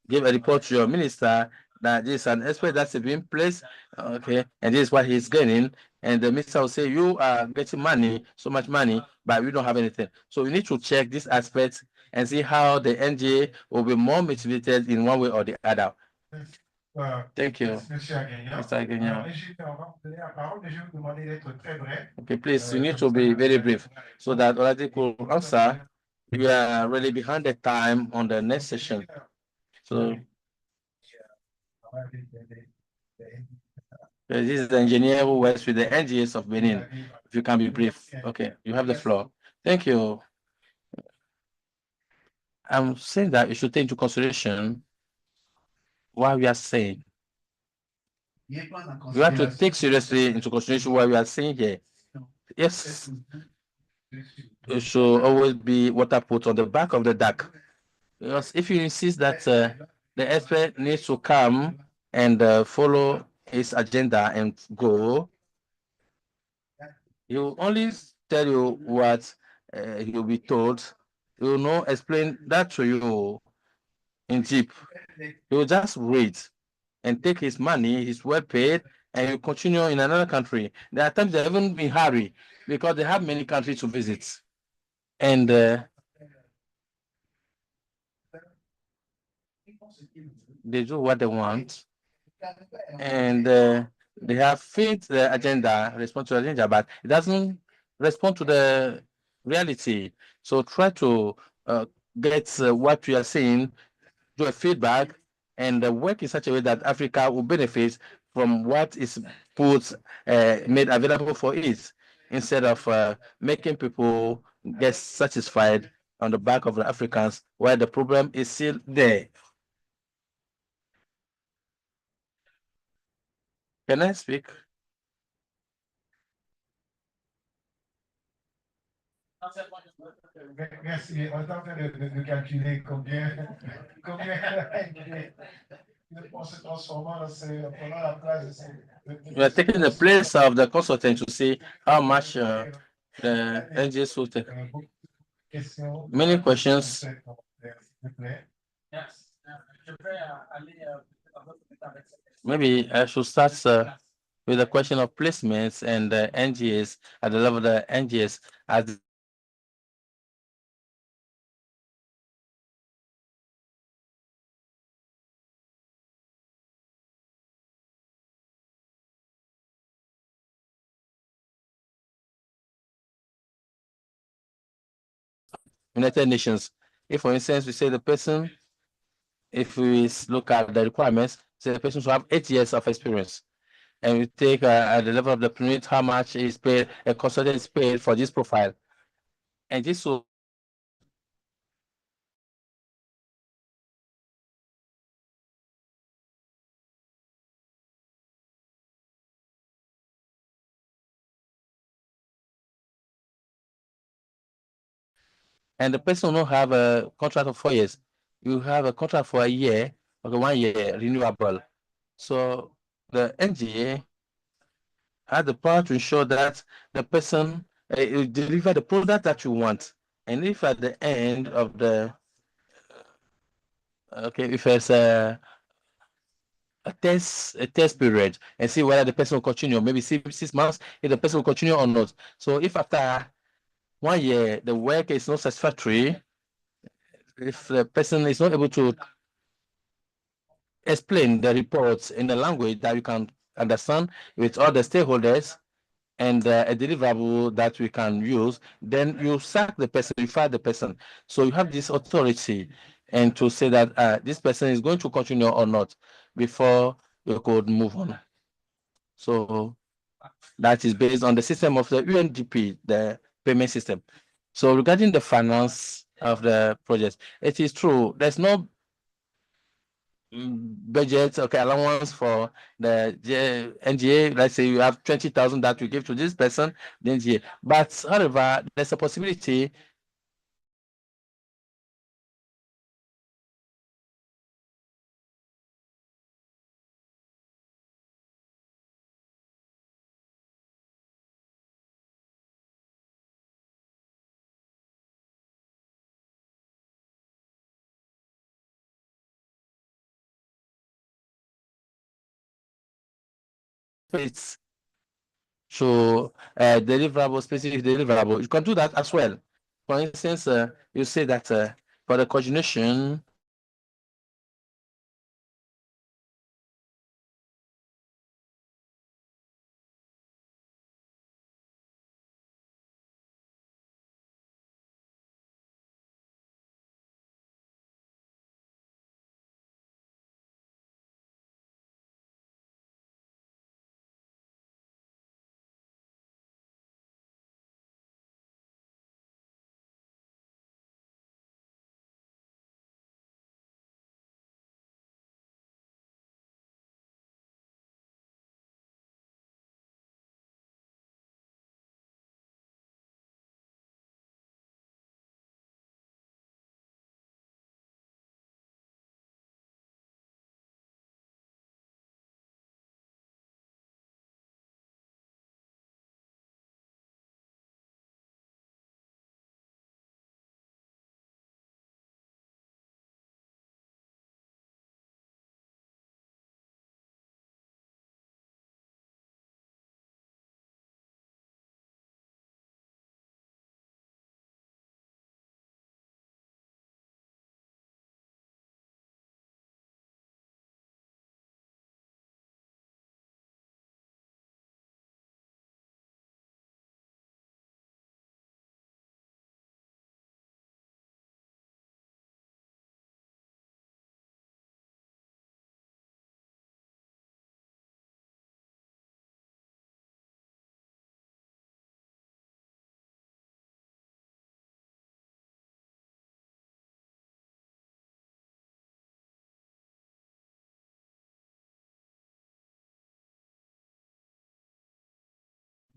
give a report to your minister that this is an expert that's being placed, okay, and this is what he's getting. And the minister will say, you are getting money, so much money, but we don't have anything. So we need to check this aspect and see how the NGA will be more motivated in one way or the other. Thank you. Mr. Agagnan. Okay, please, you need to be very brief so that already could answer. We are really behind the time on the next session. So this is the engineer who works with the NGS of Benin. If you can be brief. Okay, you have the floor. Thank you. I'm saying that you should take into consideration what we are saying. You have to take seriously into consideration what we are saying here. Yes, it should always be water put on the back of the duck. Because if you insist that the expert needs to come and follow his agenda and go, he will only tell you what he'll be told. He will not explain that to you in deep. He will just wait and take his money, he's well paid, and you continue in another country. There are times they even in hurry because they have many countries to visit. And they do what they want. And they have fit the agenda, respond to the agenda, but it doesn't respond to the reality. So try to get what we are saying, do a feedback, and work in such a way that Africa will benefit from what is put made available for it, instead of making people get satisfied on the back of the Africans where the problem is still there. Can I speak? Merci. On est en train de calculer combien on se transformant pendant la place. We are taking the place of the consultant to see how much the NGS will take. Many questions. Maybe I should start with the question of placements and the NGS at the level of the NGS as United Nations. If, for instance, we say the person, if we look at the requirements, say the person should have 8 years of experience, and we take at the level of the permit how much is paid, a consultant is paid for this profile, and this will and the person will not have a contract of 4 years. You have a contract for a year, okay, 1 year renewable. So the NGA has the power to ensure that the person will deliver the product that you want. And if at the end of the, okay, if it's a test period and see whether the person will continue, maybe 6 months, if the person will continue or not. So if after 1 year the work is not satisfactory, if the person is not able to explain the reports in a language that you can understand with all the stakeholders and a deliverable that we can use, then you sack the person, you fire the person. So you have this authority and to say that this person is going to continue or not before you could move on. So that is based on the system of the UNDP, the payment system. So regarding the finance of the project, it is true, there's no budget, okay, allowance for the NGA. Let's say you have 20,000 that you give to this person, the NGA. But however, there's a possibility it's to deliverable, specific deliverable. You can do that as well. For instance, you say that for the coordination,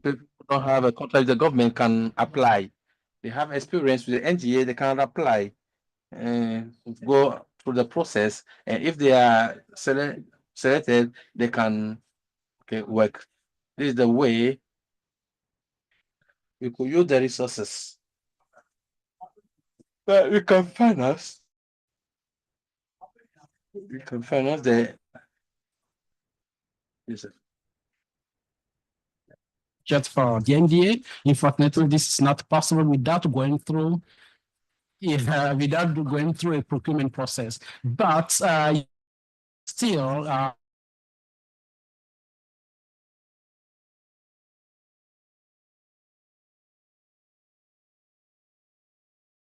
people don't have a contract, the government can apply. They have experience with the NGA, they can apply and go through the process. And if they are selected, they can work. This is the way we could use the resources that we can finance. We can finance the yes, Just for the NDA. Unfortunately, this is not possible without going through a procurement process. But still,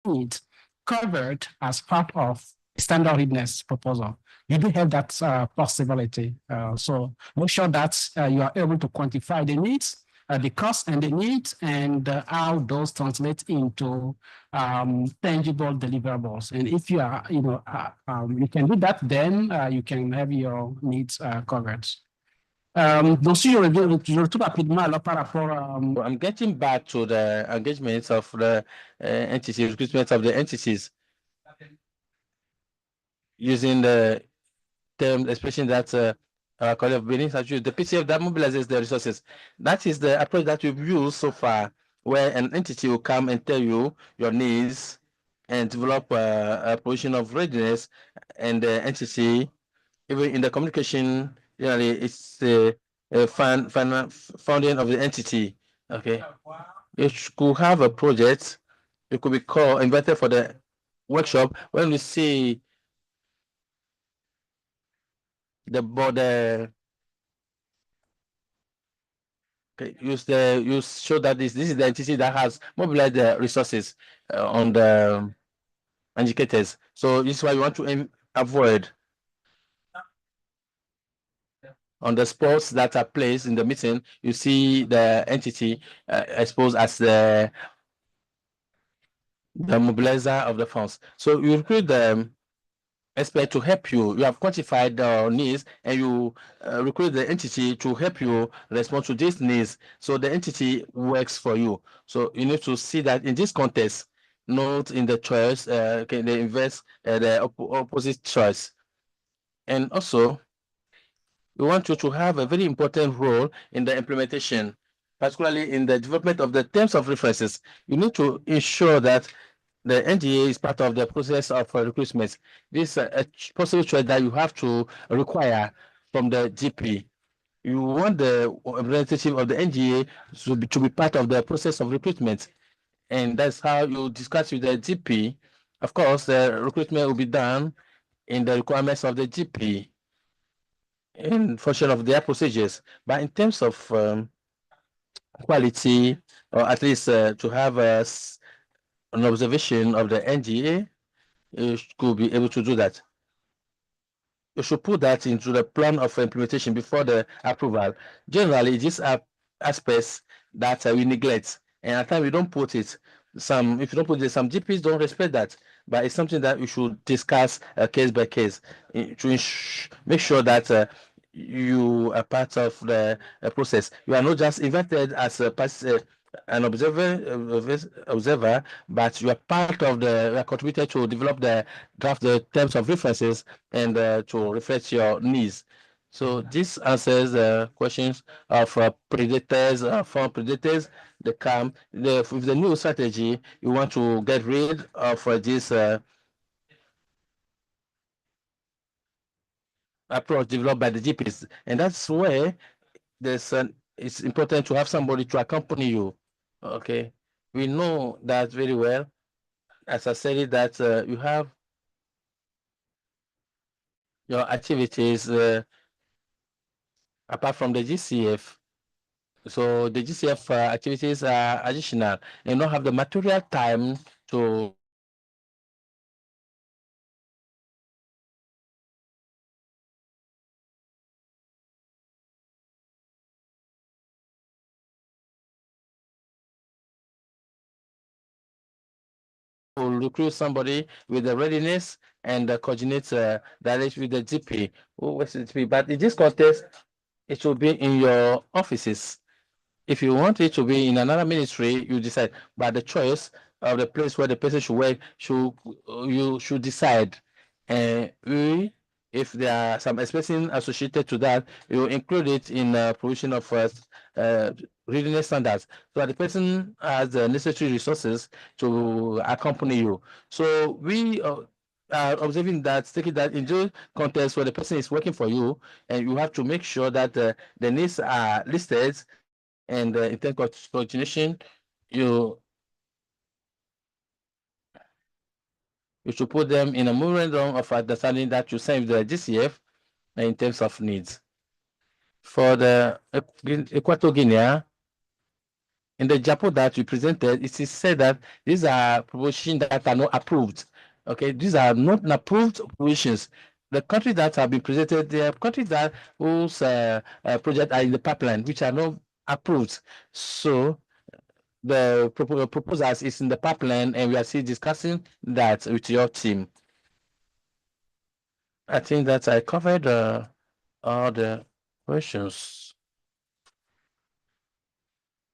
need covered as part of standard readiness proposal. You do have that possibility. So make sure that you are able to quantify the needs, the cost and the needs, and how those translate into tangible deliverables. And if you are, you can do that, then you can have your needs covered. Donc, si je retrouve rapidement là, par rapport à. I'm getting back to the engagements of the entities, recruitment of the entities using the term expression that our colleague of Benin has used, the PCF that mobilizes the resources. That is the approach that we've used so far, where an entity will come and tell you your needs and develop a position of readiness, and the entity, even in the communication, it's the founding of the entity. Okay, you could have a project, you could be called, invited for the workshop. When we see the border, okay, you show that this is the entity that has mobilized the resources on the indicators. So this is why you want to avoid on the spots that are placed in the meeting. You see the entity exposed as the mobilizer of the funds. So you recruit them expect to help you. You have quantified the needs and you recruit the entity to help you respond to these needs. So the entity works for you. So you need to see that in this context, not in the choice, can they invest the opposite choice. And also, we want you to have a very important role in the implementation, particularly in the development of the terms of references. You need to ensure that the NGA is part of the process of recruitment. This is a possible choice that you have to require from the GP. You want the representative of the NGA to be part of the process of recruitment, and that's how you discuss with the GP. Of course, the recruitment will be done in the requirements of the GP in function of their procedures. But in terms of quality, or at least to have an observation of the NGA, you could be able to do that. You should put that into the plan of implementation before the approval. Generally, these are aspects that we neglect, and at times we don't put it. Some, if you don't put it, some GPs don't respect that, but it's something that we should discuss case by case to make sure that you are part of the process. You are not just invited as an observer, but you are part of the, you are contributed to develop the draft the terms of references and to reflect your needs. So this answers the questions of predators, foreign predators. They come with the new strategy. You want to get rid of this approach developed by the GPs, and that's where it's important to have somebody to accompany you. Okay, we know that very well. As I said, it that you have your activities apart from the GCF. So the GCF activities are additional and don't have the material time to recruit somebody with the readiness and coordinate directly with the GP. But in this context, it should be in your offices. If you want it to be in another ministry, you decide. But the choice of the place where the person should work, you should decide. And if there are some expenses associated to that, you include it in provision of readiness standards, so that the person has the necessary resources to accompany you. So we are observing that, taking that into context where the person is working for you, and you have to make sure that the needs are listed, and in terms of coordination, you should put them in a memorandum of understanding that you send the GCF in terms of needs. For the Equatorial Guinea, in the JAPO that we presented, it is said that these are provisions that are not approved. Okay, these are not approved provisions. The countries that have been presented, they are countries that whose projects are in the pipeline, which are not approved. So the proposals is in the pipeline, and we are still discussing that with your team. I think that I covered all the questions.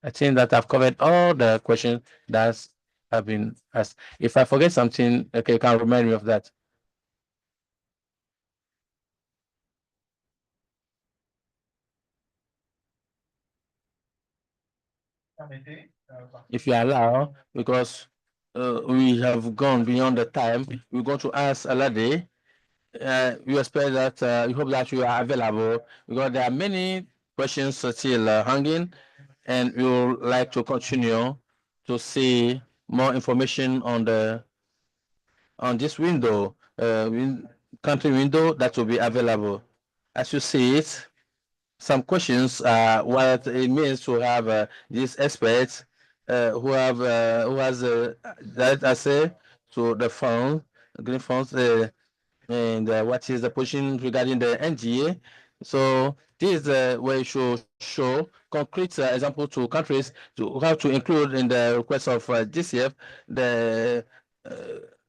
I think that I've covered all the questions that have been asked. If I forget something, okay, you can remind me of that. If you allow, because we have gone beyond the time, we're going to ask Alade. We expect that we hope that you are available, because there are many questions still hanging, and we would like to continue to see more information on this window, country window that will be available. As you see it, some questions are what it means to have these experts who has direct access to the fund, green funds, and what is the position regarding the NGA. So this is where you should show concrete example to countries to how to include in the request of GCF the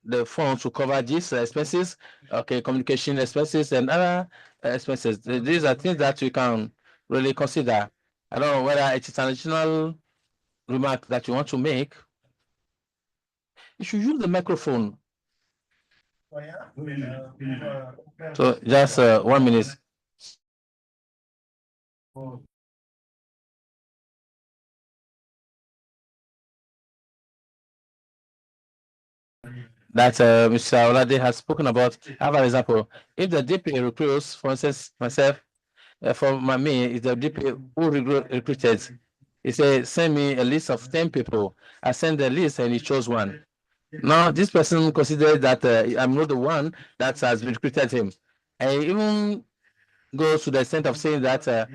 the funds to cover these expenses, okay, communication expenses and other expenses. These are things that we can really consider. I don't know whether it is an additional remark that you want to make. You should use the microphone. So just 1 minute. That Mr. Olade has spoken about. I have an example. If the DP recruits, for instance, myself, for me, is the DP who recruited. He said, send me a list of 10 people. I send the list and he chose one. Now, this person considered that I'm not the one that has recruited him. I even go to the extent of saying that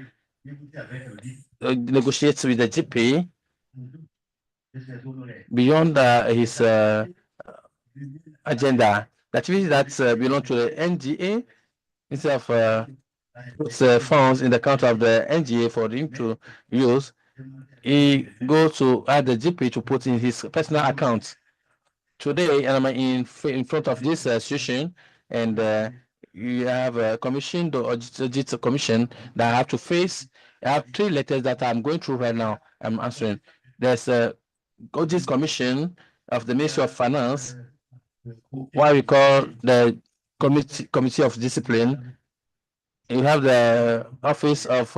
negotiates with the GP beyond his agenda. That means that belong to the NGA instead of puts funds in the account of the NGA for him to use. He goes to add the GP to put in his personal account. Today, I'm in front of this situation, and you have a commission, the audit commission that I have to face. I have 3 letters that I'm going through right now. I'm answering. There's a audit commission of the Ministry of Finance, what we call the committee of discipline. You have the office of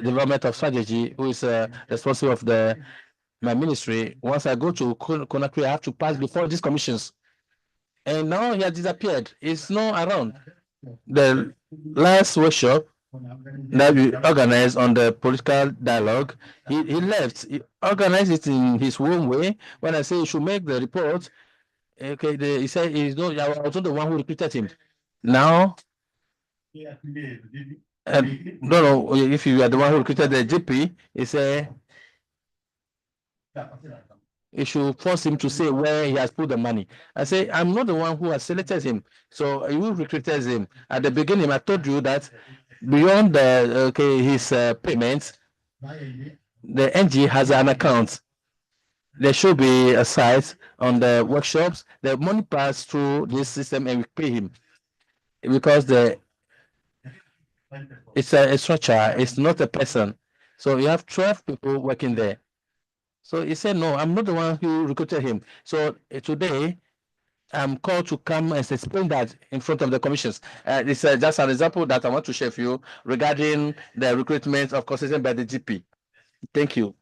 development of strategy, who is responsible of my ministry. Once I go to Conakry, I have to pass before these commissions. And now he has disappeared. He's not around. The last workshop that we organized on the political dialogue, he left. He organized it in his own way. When I say he should make the report, okay, he said he's not. I was not the one who recruited him. Now, don't know if you are the one who recruited the GP. He said you should force him to say where he has put the money. I say, I'm not the one who has selected him. So you recruited him. At the beginning, I told you that beyond his payments, the NG has an account. There should be a site on the workshops. The money passed through this system and we pay him because it's a structure. It's not a person. So you have 12 people working there. So he said, no, I'm not the one who recruited him. So today, I'm called to come and explain that in front of the commissions. It's just an example that I want to share with you regarding the recruitment of consultants by the GP. Thank you.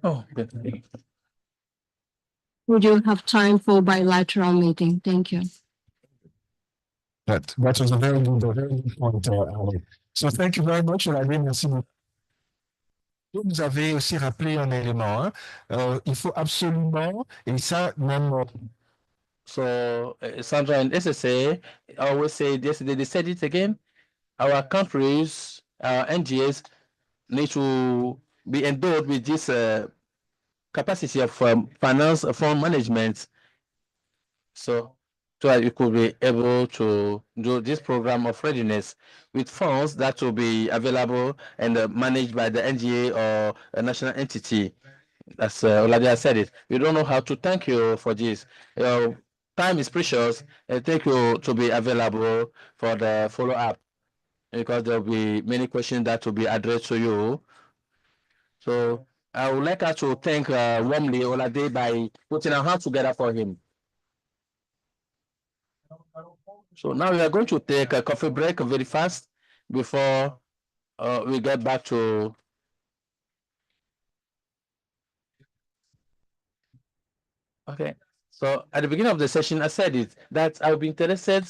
Oh, good. Would you have time for bilateral meeting? Thank you. That was a very good point, Ali. So thank you very much, Olave. Merci beaucoup. Vous avez aussi rappelé un élément, hein. Il faut absolument, et ça même. So Sandra and SSA always say yesterday, they said it again. Our countries, our NGOs need to be endowed with this capacity of finance fund management. So that you could be able to do this program of readiness with funds that will be available and managed by the NGA or a national entity. As Olade said it, we don't know how to thank you for this. Time is precious, and thank you to be available for the follow-up because there will be many questions that will be addressed to you. So I would like us to thank warmly Olade by putting our hands together for him. So now we are going to take a coffee break very fast before we get back to. Okay. So at the beginning of the session, I said it that I'll be interested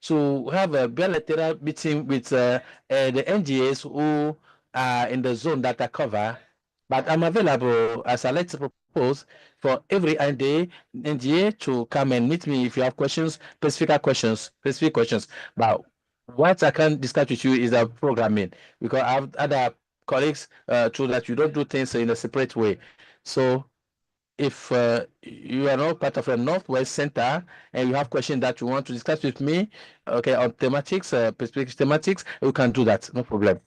to have a bilateral meeting with the NGAs who are in the zone that I cover. But I'm available, as I like to propose, for every NGA to come and meet me if you have questions, specific questions. But what I can discuss with you is the programming, because I have other colleagues so that you don't do things in a separate way. So if you are not part of the Northwest Center and you have questions that you want to discuss with me, okay, on thematics, specific thematics, you can do that, no problem.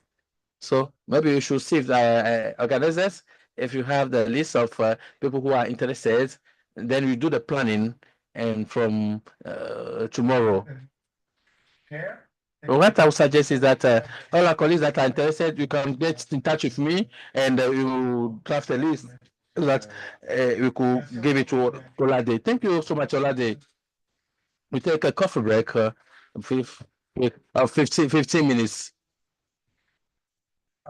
So maybe you should see if the organizers if you have the list of people who are interested, then we do the planning, and from tomorrow. What I would suggest is that all our colleagues that are interested, you can get in touch with me, and we will draft a list that we could give it to Olade. Thank you so much, Olade. We take a coffee break, 15 minutes.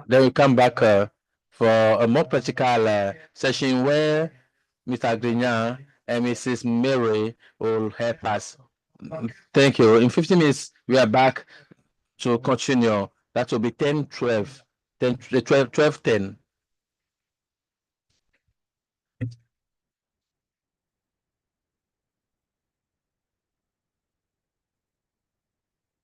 Then we come back for a more practical session where Mr. Grignan and Mrs. Mary will help us. Thank you. In 15 minutes, we are back to continue. That will be 10, 12, 10, 12, 12, 10.